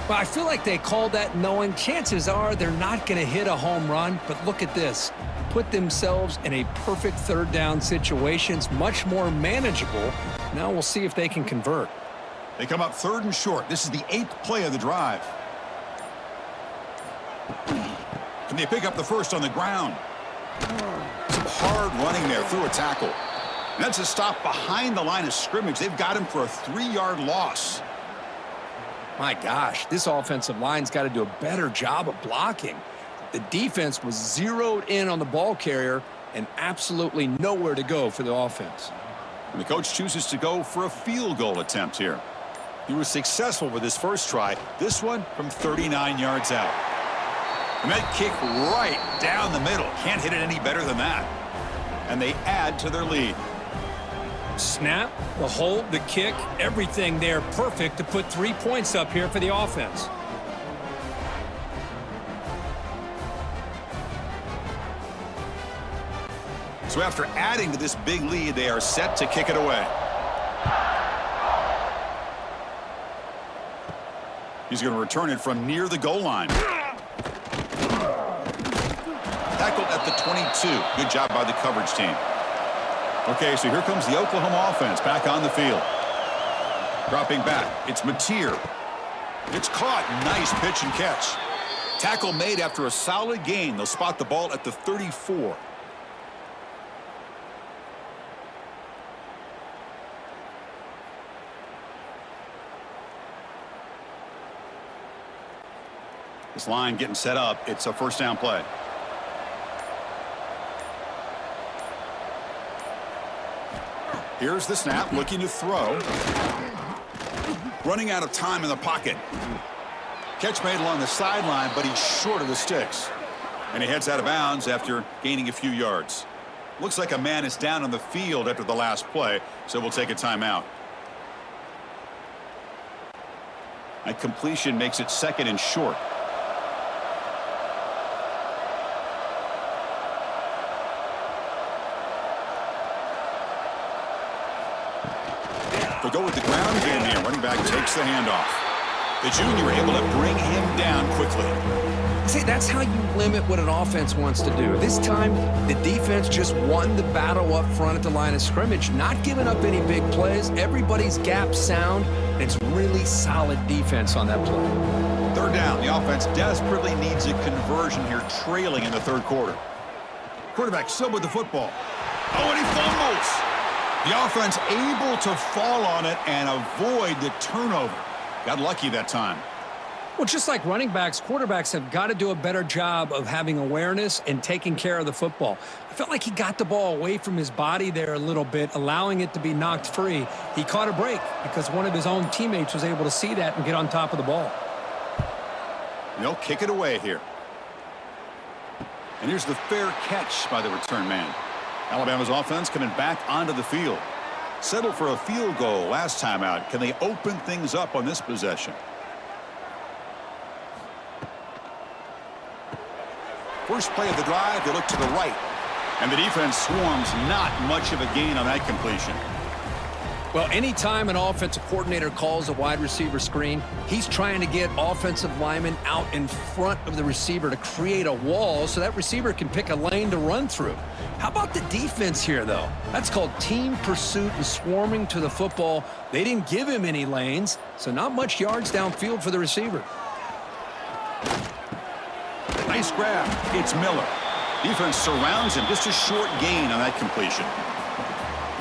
Well, I feel like they called that knowing chances are they're not going to hit a home run, but look at this. Put themselves in a perfect 3rd down situation. It's much more manageable. Now we'll see if they can convert. They come up 3rd and short. This is the 8th play of the drive. Can they pick up the 1st on the ground? Some hard running there through a tackle. And that's a stop behind the line of scrimmage. They've got him for a 3-yard loss. My gosh, this offensive line's got to do a better job of blocking. The defense was zeroed in on the ball carrier and absolutely nowhere to go for the offense. And the coach chooses to go for a field goal attempt here. He was successful with his first try. This one from 39 yards out. And that kick right down the middle. Can't hit it any better than that. And they add to their lead. Snap, the hold, the kick, everything there perfect to put 3 points up here for the offense. So after adding to this big lead, they are set to kick it away. He's going to return it from near the goal line. Tackled at the 22. Good job by the coverage team. Okay, so here comes the Oklahoma offense back on the field. Dropping back, it's Mateer. It's caught. Nice pitch and catch. Tackle made after a solid gain. They'll spot the ball at the 34. This line getting set up. It's a first down play. Here's the snap, looking to throw. Running out of time in the pocket. Catch made along the sideline, but he's short of the sticks. And he heads out of bounds after gaining a few yards. Looks like a man is down on the field after the last play, so we'll take a timeout. A completion makes it second and short. They'll go with the ground game here. Running back takes the handoff. The junior able to bring him down quickly. See, that's how you limit what an offense wants to do. This time, the defense just won the battle up front at the line of scrimmage, not giving up any big plays. Everybody's gap sound. It's really solid defense on that play. Third down. The offense desperately needs a conversion here, trailing in the third quarter. Quarterback still with the football. Oh, and he fumbles. The offense able to fall on it and avoid the turnover. Got lucky that time. Well, just like running backs, quarterbacks have got to do a better job of having awareness and taking care of the football. I felt like he got the ball away from his body there a little bit, allowing it to be knocked free. He caught a break because one of his own teammates was able to see that and get on top of the ball. They'll kick it away here. And here's the fair catch by the return man. Alabama's offense coming back onto the field. Settled for a field goal last time out. Can they open things up on this possession? First play of the drive, they look to the right. And the defense swarms. Not much of a gain on that completion. Well, anytime an offensive coordinator calls a wide receiver screen, he's trying to get offensive linemen out in front of the receiver to create a wall so that receiver can pick a lane to run through. How about the defense here, though? That's called team pursuit and swarming to the football. They didn't give him any lanes, so not much yards downfield for the receiver. Nice grab. It's Miller. Defense surrounds him. Just a short gain on that completion.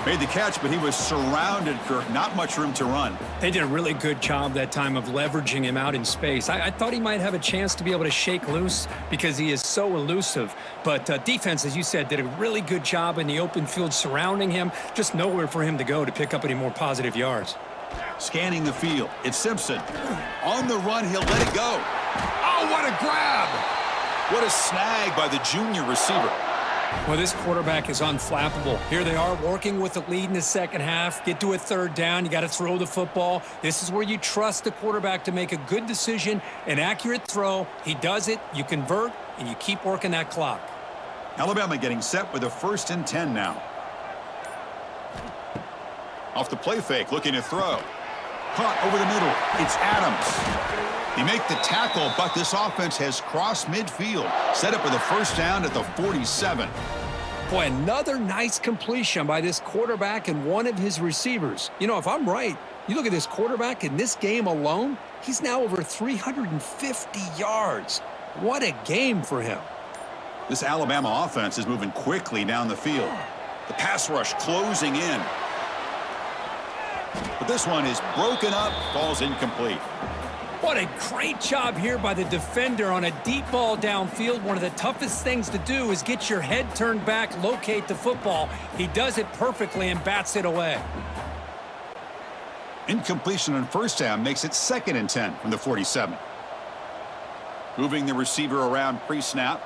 Made the catch, but he was surrounded, Kirk. Not much room to run. They did a really good job that time of leveraging him out in space. I thought he might have a chance to be able to shake loose because he is so elusive. But defense, as you said, did a really good job in the open field surrounding him. Just nowhere for him to go to pick up any more positive yards. Scanning the field. It's Simpson. On the run, he'll let it go. Oh, what a grab! What a snag by the junior receiver. Well, this quarterback is unflappable. Here they are working with the lead in the second half. Get to a third down. You got to throw the football. This is where you trust the quarterback to make a good decision, an accurate throw. He does it. You convert, and you keep working that clock. Alabama getting set with a 1st and 10 now. Off the play fake, looking to throw. Caught over the middle. It's Adams. He make the tackle, but this offense has crossed midfield. Set up with a first down at the 47. Boy, another nice completion by this quarterback and one of his receivers. You know, if I'm right, you look at this quarterback in this game alone, he's now over 350 yards. What a game for him. This Alabama offense is moving quickly down the field. The pass rush closing in. But this one is broken up, falls incomplete. What a great job here by the defender on a deep ball downfield. One of the toughest things to do is get your head turned back, locate the football. He does it perfectly and bats it away. Incompletion on first down makes it 2nd and 10 from the 47. Moving the receiver around pre-snap.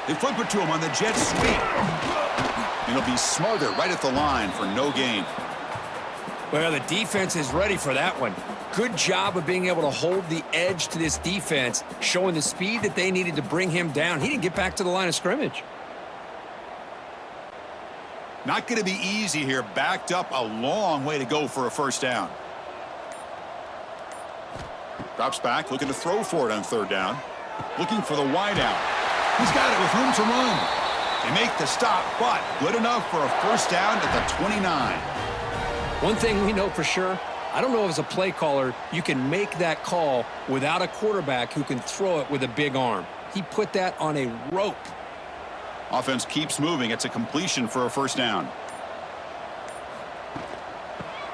They flip it to him on the jet sweep. And he'll be smothered right at the line for no gain. Well, the defense is ready for that one. Good job of being able to hold the edge to this defense, showing the speed that they needed to bring him down. He didn't get back to the line of scrimmage. Not going to be easy here. Backed up a long way to go for a first down. Drops back, looking to throw for it on 3rd down. Looking for the wide out. He's got it with room to run. They make the stop, but good enough for a first down at the 29. One thing we know for sure, I don't know if as a play caller you can make that call without a quarterback who can throw it with a big arm. He put that on a rope. Offense keeps moving. It's a completion for a first down.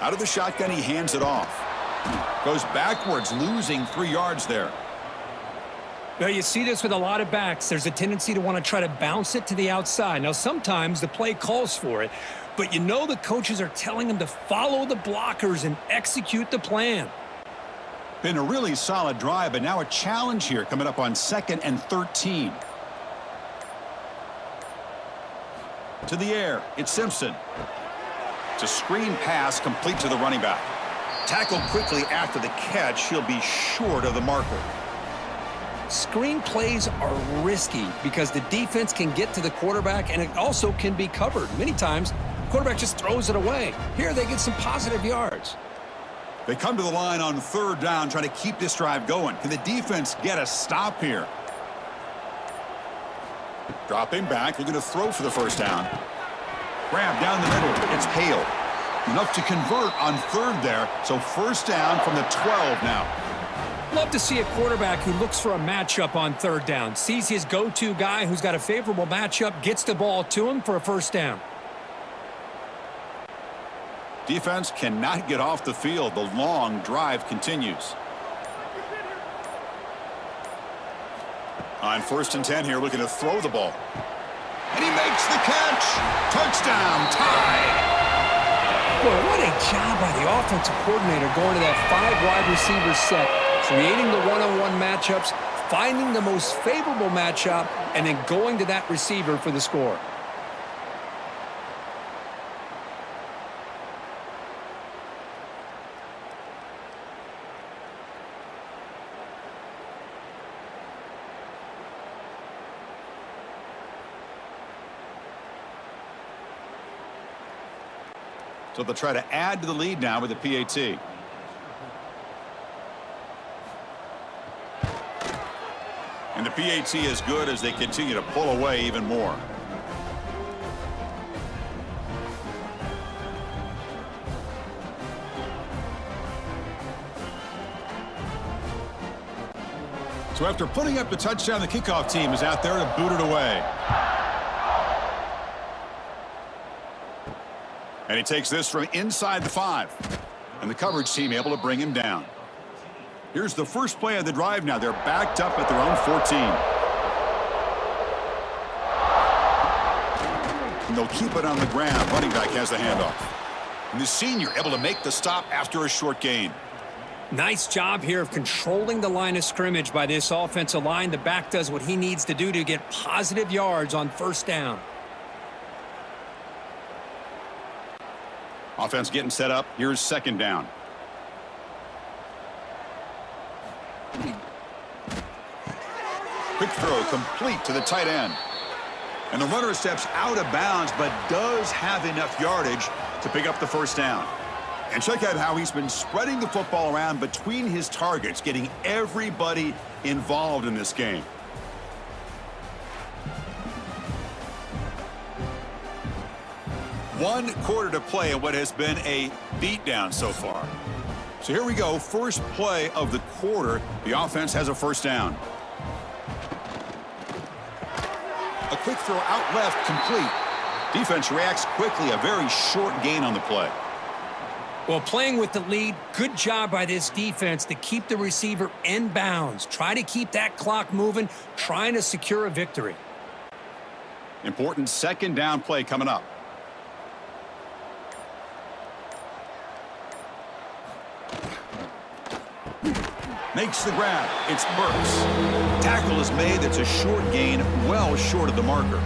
Out of the shotgun, he hands it off. Goes backwards, losing 3 yards there. Now, you see this with a lot of backs. There's a tendency to want to try to bounce it to the outside. Now, sometimes the play calls for it, but you know the coaches are telling them to follow the blockers and execute the plan. Been a really solid drive, but now a challenge here coming up on 2nd and 13. To the air, it's Simpson. It's a screen pass complete to the running back. Tackled quickly after the catch. He'll be short of the marker. Screen plays are risky because the defense can get to the quarterback and it also can be covered. Many times, the quarterback just throws it away. Here, they get some positive yards. They come to the line on 3rd down, trying to keep this drive going. Can the defense get a stop here? Dropping back, looking to throw for the first down. Grab down the middle. It's Hale. Enough to convert on 3rd there. So first down from the 12 now. Love to see a quarterback who looks for a matchup on 3rd down. Sees his go-to guy who's got a favorable matchup, gets the ball to him for a first down. Defense cannot get off the field. The long drive continues. On 1st and 10 here, looking to throw the ball. And he makes the catch. Touchdown, tied. Boy, what a job by the offensive coordinator going to that 5 wide receiver set, creating the one-on-one matchups, finding the most favorable matchup, and then going to that receiver for the score. So they'll try to add to the lead now with the PAT. And the PAT is good as they continue to pull away even more. So after putting up the touchdown, the kickoff team is out there to boot it away. And he takes this from inside the 5. And the coverage team able to bring him down. Here's the first play of the drive now. They're backed up at their own 14. And they'll keep it on the ground. Running back has the handoff. And the senior able to make the stop after a short gain. Nice job here of controlling the line of scrimmage by this offensive line. The back does what he needs to do to get positive yards on first down. Offense getting set up. Here's 2nd down. Quick throw complete to the tight end. And the runner steps out of bounds but does have enough yardage to pick up the first down. And check out how he's been spreading the football around between his targets, getting everybody involved in this game. One quarter to play in what has been a beatdown so far. So here we go. First play of the quarter. The offense has a first down. A quick throw out left, complete. Defense reacts quickly. A very short gain on the play. Well, playing with the lead, good job by this defense to keep the receiver in bounds. Try to keep that clock moving, trying to secure a victory. Important second down play coming up. Makes the grab. It's Burks. Tackle is made. That's a short gain, well short of the marker.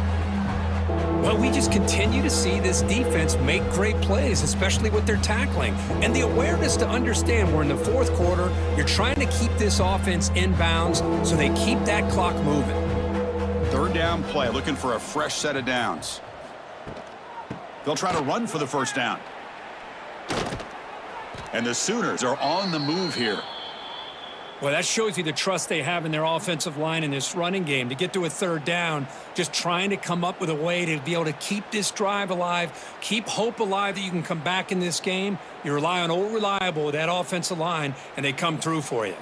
Well, we just continue to see this defense make great plays, especially with their tackling. And the awareness to understand we're in the fourth quarter, you're trying to keep this offense in bounds so they keep that clock moving. Third down play, looking for a fresh set of downs. They'll try to run for the first down. And the Sooners are on the move here. Well, that shows you the trust they have in their offensive line in this running game. To get to a third down, just trying to come up with a way to be able to keep this drive alive, keep hope alive that you can come back in this game. You rely on old reliable with that offensive line, and they come through for you.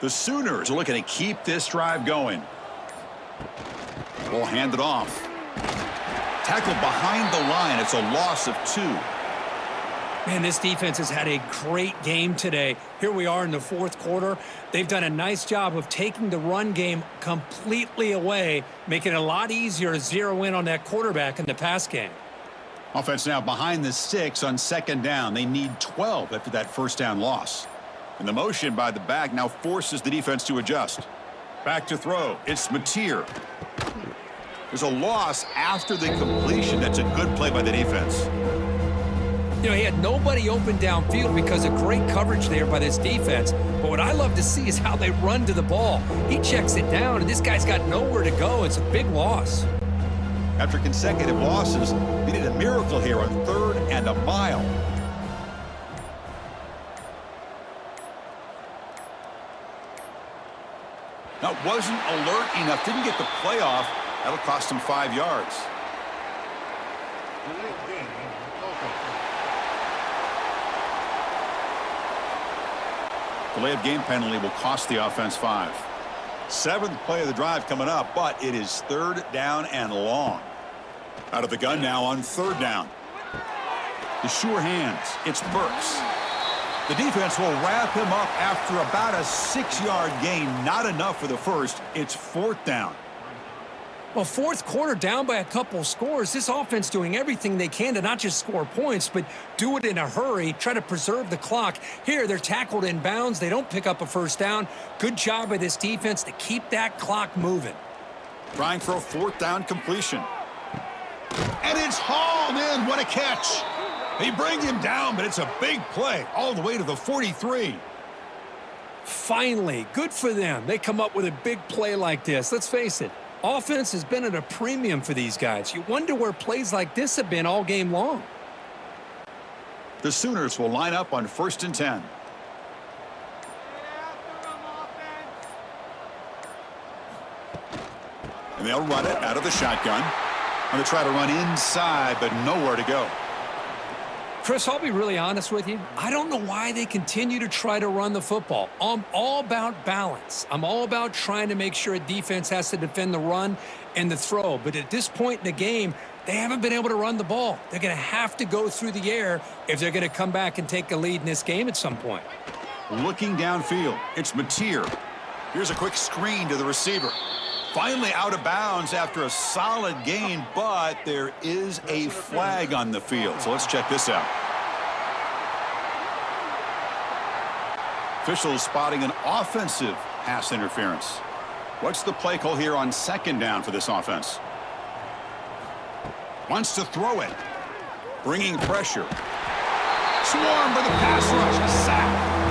The Sooners are looking to keep this drive going. We'll hand it off. Tackle behind the line. It's a loss of 2. Man, this defense has had a great game today. Here we are in the fourth quarter. They've done a nice job of taking the run game completely away, making it a lot easier to zero in on that quarterback in the pass game. Offense now behind the 6 on second down. They need 12 after that first down loss. And the motion by the back now forces the defense to adjust. Back to throw. It's Mateer. There's a loss after the completion. That's a good play by the defense. You know, he had nobody open downfield because of great coverage there by this defense. But what I love to see is how they run to the ball. He checks it down, and this guy's got nowhere to go. It's a big loss. After consecutive losses, they did a miracle here on 3rd and a mile. That wasn't alert enough. Didn't get the play off. That'll cost him 5 yards. Delay of game penalty will cost the offense 5. 7th play of the drive coming up, but it is 3rd down and long. Out of the gun now on 3rd down. The sure hands. It's Burks. The defense will wrap him up after about a 6-yard gain. Not enough for the first. It's 4th down. Well, fourth quarter down by a couple scores. This offense doing everything they can to not just score points, but do it in a hurry, try to preserve the clock. Here, they're tackled in bounds. They don't pick up a first down. Good job by this defense to keep that clock moving. Trying for a 4th down completion. And it's hauled in. What a catch. They bring him down, but it's a big play all the way to the 43. Finally, good for them. They come up with a big play like this. Let's face it. Offense has been at a premium for these guys. You wonder where plays like this have been all game long. The Sooners will line up on 1st and 10. And they'll run it out of the shotgun. And they try to run inside, but nowhere to go. Chris, I'll be really honest with you. I don't know why they continue to try to run the football. I'm all about balance. I'm all about trying to make sure a defense has to defend the run and the throw. But at this point in the game, they haven't been able to run the ball. They're going to have to go through the air if they're going to come back and take a lead in this game at some point. Looking downfield, it's Mateer. Here's a quick screen to the receiver. Finally out of bounds after a solid gain, but there is a flag on the field. So let's check this out. Officials spotting an offensive pass interference. What's the play call here on 2nd down for this offense? Wants to throw it. Bringing pressure. Swarmed by the pass rush. A sack.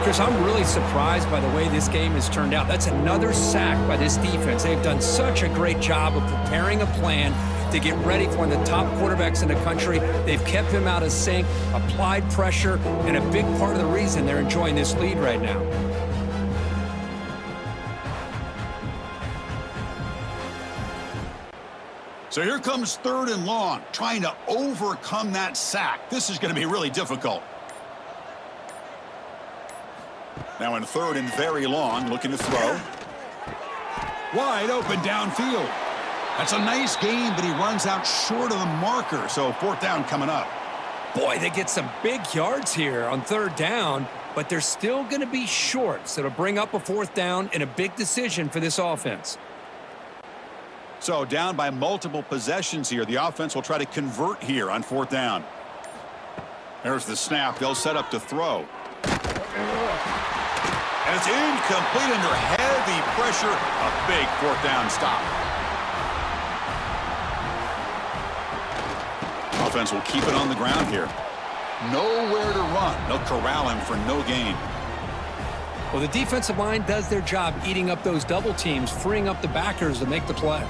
Chris, I'm really surprised by the way this game has turned out. That's another sack by this defense. They've done such a great job of preparing a plan to get ready for one of the top quarterbacks in the country. They've kept him out of sync, applied pressure, and a big part of the reason they're enjoying this lead right now. So here comes 3rd and long, trying to overcome that sack. This is going to be really difficult. Now in 3rd and very long, looking to throw. Wide open downfield. That's a nice gain, but he runs out short of the marker, so 4th down coming up. Boy, they get some big yards here on third down, but they're still going to be short, so it'll bring up a fourth down and a big decision for this offense. So down by multiple possessions here. The offense will try to convert here on fourth down. There's the snap. They'll set up to throw. And it's incomplete under heavy pressure. A big fourth down stop. Offense will keep it on the ground here. Nowhere to run. They'll corral him for no gain. Well, the defensive line does their job eating up those double teams, freeing up the backers to make the play.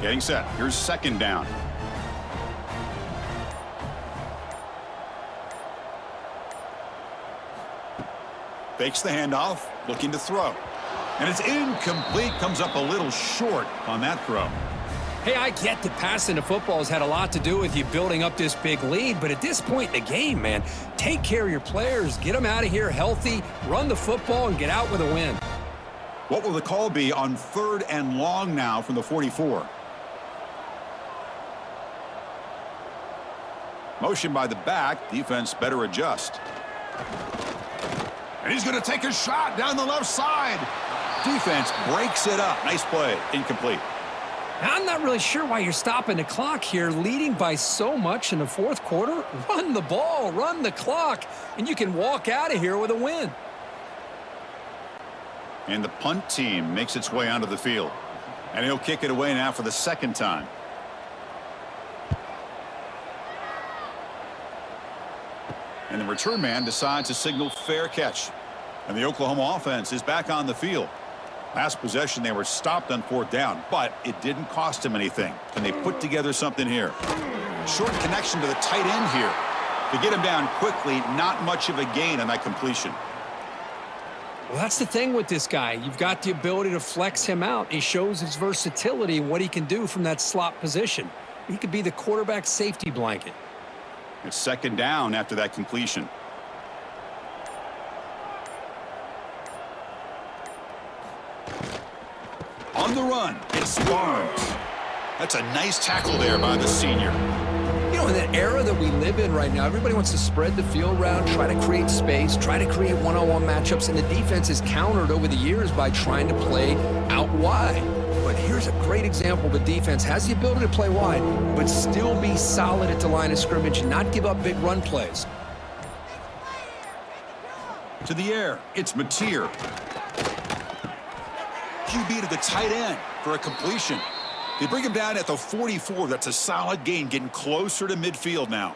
Getting set. Here's second down. Fakes the handoff, looking to throw. And it's incomplete, comes up a little short on that throw. Hey, I get that passing the football has had a lot to do with you building up this big lead, but at this point in the game, man, take care of your players, get them out of here healthy, run the football, and get out with a win. What will the call be on third and long now from the 44? Motion by the back. Defense better adjust. And he's going to take a shot down the left side. Defense breaks it up. Nice play. Incomplete. I'm not really sure why you're stopping the clock here, leading by so much in the fourth quarter. Run the ball, run the clock, and you can walk out of here with a win. And the punt team makes its way onto the field. And he'll kick it away now for the second time. And the return man decides to signal fair catch. And the Oklahoma offense is back on the field. Last possession, they were stopped on fourth down, but it didn't cost them anything. Can they put together something here? Short connection to the tight end here. To get him down quickly, not much of a gain on that completion. Well, that's the thing with this guy. You've got the ability to flex him out. He shows his versatility and what he can do from that slot position. He could be the quarterback safety blanket. It's second down after that completion. On the run, it's Barnes. That's a nice tackle there by the senior. You know, in that era that we live in right now, everybody wants to spread the field around, try to create space, try to create one-on-one matchups, and the defense is countered over the years by trying to play out wide. But here's a great example. The defense has the ability to play wide, but still be solid at the line of scrimmage and not give up big run plays. To the air, it's Mateer. QB to the tight end for a completion. They bring him down at the 44. That's a solid gain, getting closer to midfield now.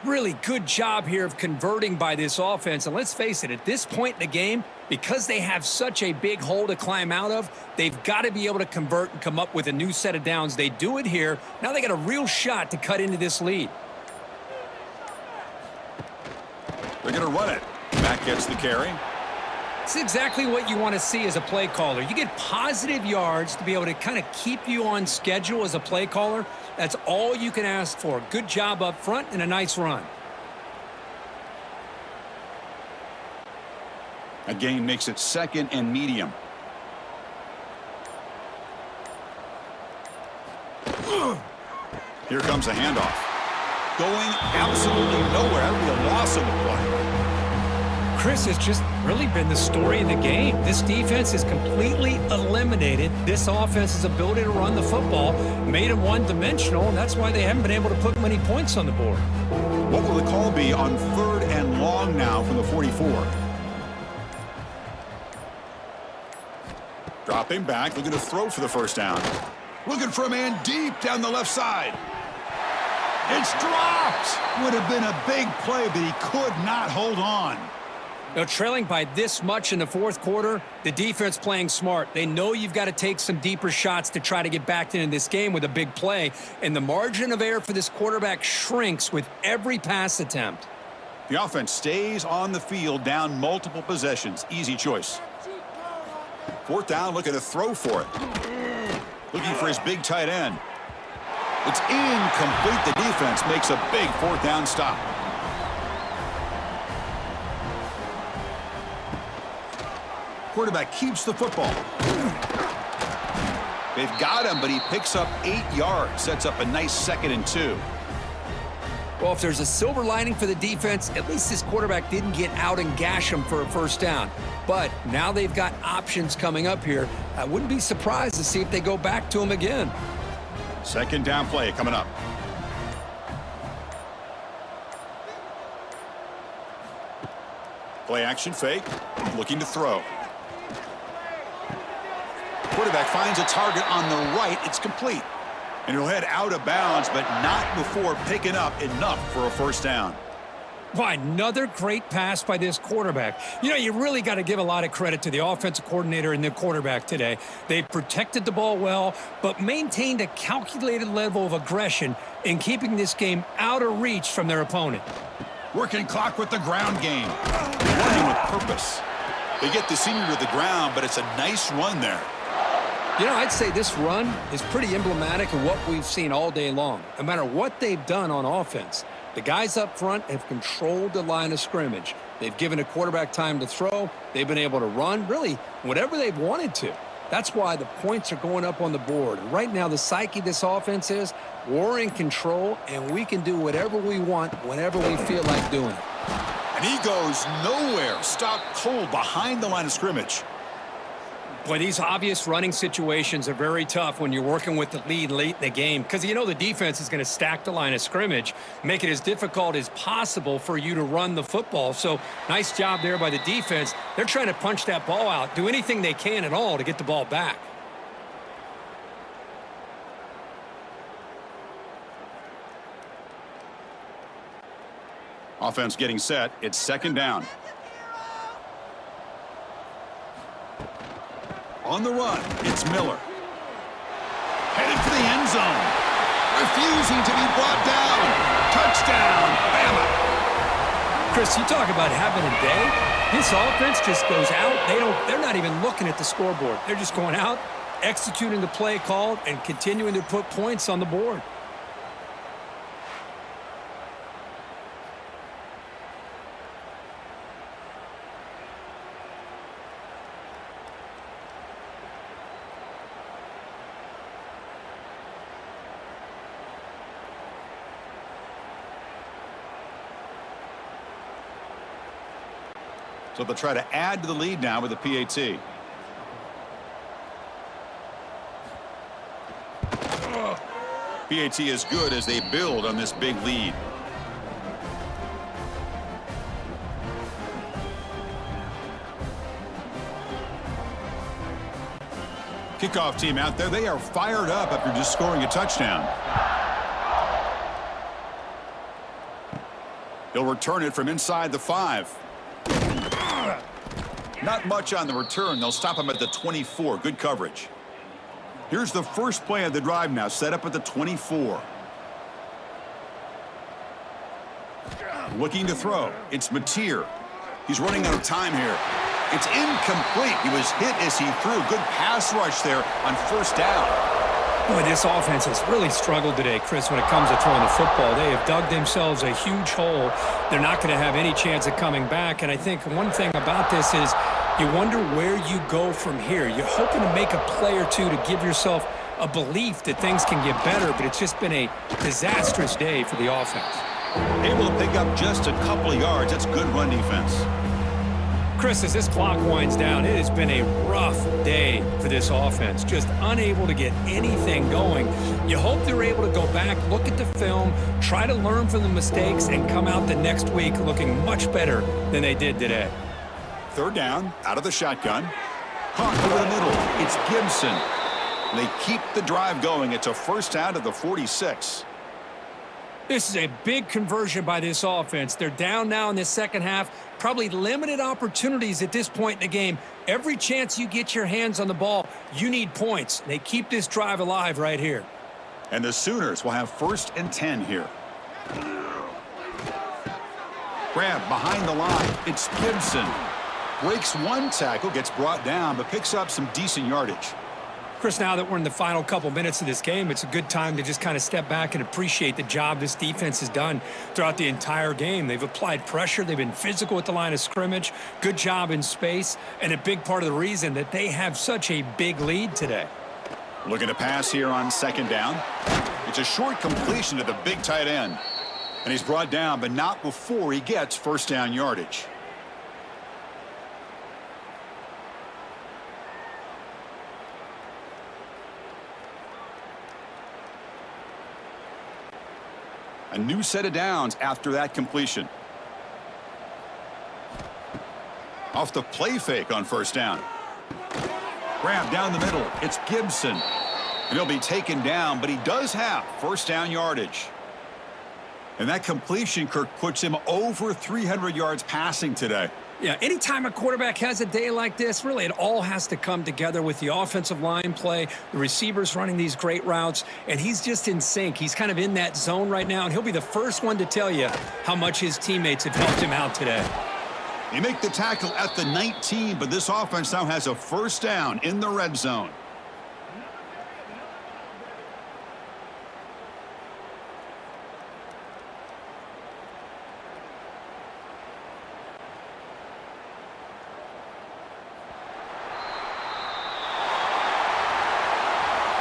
Really good job here of converting by this offense. And let's face it, at this point in the game, because they have such a big hole to climb out of, they've got to be able to convert and come up with a new set of downs. They do it here. Now they got a real shot to cut into this lead. They're going to run it. Matt gets the carry. It's exactly what you want to see as a play caller. You get positive yards to be able to kind of keep you on schedule as a play caller. That's all you can ask for. Good job up front and a nice run. A gain makes it second and medium. Here comes a handoff. Going absolutely nowhere. That would be a loss of the play. Chris, has just really been the story of the game. This defense is completely eliminated this offense's ability to run the football, made them one-dimensional, and that's why they haven't been able to put many points on the board. What will the call be on third and long now from the 44? Dropping back, looking to throw for the first down. Looking for a man deep down the left side. It's dropped. Would have been a big play, but he could not hold on. Now, trailing by this much in the fourth quarter, the defense playing smart. They know you've got to take some deeper shots to try to get back into this game with a big play, and the margin of error for this quarterback shrinks with every pass attempt. The offense stays on the field down multiple possessions. Easy choice. Fourth down, looking to throw for it. Looking for his big tight end. It's incomplete. The defense makes a big fourth down stop. Quarterback keeps the football. They've got him, but he picks up 8 yards. Sets up a nice 2nd and 2. Well, if there's a silver lining for the defense, at least this quarterback didn't get out and gash him for a first down. But now they've got options coming up here. I wouldn't be surprised to see if they go back to him again. 2nd down play coming up. Play action fake. Looking to throw. Quarterback finds a target on the right. It's complete. And he'll head out of bounds, but not before picking up enough for a first down. Why, another great pass by this quarterback. You know, you really got to give a lot of credit to the offensive coordinator and the quarterback today. They protected the ball well, but maintained a calculated level of aggression in keeping this game out of reach from their opponent. Working clock with the ground game. Running with purpose. They get the senior to the ground, but it's a nice run there. You know, I'd say this run is pretty emblematic of what we've seen all day long. No matter what they've done on offense, the guys up front have controlled the line of scrimmage. They've given a quarterback time to throw. They've been able to run, really, whatever they've wanted to. That's why the points are going up on the board. Right now, the psyche of this offense is we're in control, and we can do whatever we want whenever we feel like doing it. And he goes nowhere. Stopped cold behind the line of scrimmage. Boy, these obvious running situations are very tough when you're working with the lead late in the game because you know the defense is going to stack the line of scrimmage, make it as difficult as possible for you to run the football. So nice job there by the defense. They're trying to punch that ball out, do anything they can at all to get the ball back. Offense getting set. It's 2nd down. On the run, it's Miller. Headed for the end zone. Refusing to be brought down. Touchdown, Bama. Chris, you talk about having a day. This offense just goes out. They're not even looking at the scoreboard. They're just going out, executing the play called, and continuing to put points on the board. So they'll try to add to the lead now with a PAT. PAT is good as they build on this big lead. Kickoff team out there. They are fired up after just scoring a touchdown. He'll return it from inside the 5. Not much on the return. They'll stop him at the 24. Good coverage. Here's the first play of the drive now, set up at the 24. Looking to throw. It's Mateer. He's running out of time here. It's incomplete. He was hit as he threw. Good pass rush there on first down. Boy, this offense has really struggled today, Chris, when it comes to throwing the football. They have dug themselves a huge hole. They're not going to have any chance of coming back. And I think one thing about this is you wonder where you go from here. You're hoping to make a play or two to give yourself a belief that things can get better, but it's just been a disastrous day for the offense. Able to pick up just a couple of yards. That's good run defense. Chris, as this clock winds down, it has been a rough day for this offense. Just unable to get anything going. You hope they're able to go back, look at the film, try to learn from the mistakes, and come out the next week looking much better than they did today. 3rd down, out of the shotgun. Caught over the middle. It's Gibson. They keep the drive going. It's a first down to the 46. This is a big conversion by this offense. They're down now in the second half. Probably limited opportunities at this point in the game. Every chance you get your hands on the ball, you need points. They keep this drive alive right here. And the Sooners will have 1st and 10 here. Grab behind the line. It's Gibson. Breaks one tackle, gets brought down, but picks up some decent yardage. Chris, now that we're in the final couple minutes of this game, it's a good time to just kind of step back and appreciate the job this defense has done throughout the entire game. They've applied pressure. They've been physical at the line of scrimmage. Good job in space, and a big part of the reason that they have such a big lead today. Looking to pass here on second down. It's a short completion to the big tight end. And he's brought down, but not before he gets first down yardage. A new set of downs after that completion. Off the play fake on first down. Grab down the middle. It's Gibson. And he'll be taken down, but he does have first down yardage. And that completion, Kirk, puts him over 300 yards passing today. Yeah, anytime a quarterback has a day like this, really it all has to come together with the offensive line play, the receivers running these great routes, and he's just in sync. He's kind of in that zone right now, and he'll be the first one to tell you how much his teammates have helped him out today. They make the tackle at the 19, but this offense now has a first down in the red zone.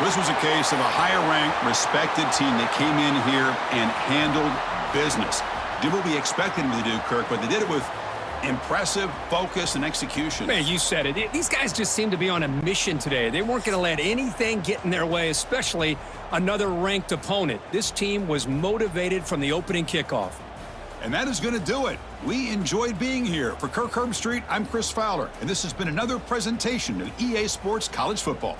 This was a case of a higher-ranked, respected team that came in here and handled business. Did what we expected them to do, Kirk, but they did it with impressive focus and execution. Man, you said it. These guys just seem to be on a mission today. They weren't going to let anything get in their way, especially another ranked opponent. This team was motivated from the opening kickoff. And that is going to do it. We enjoyed being here. For Kirk Herbstreit, I'm Chris Fowler, and this has been another presentation of EA Sports College Football.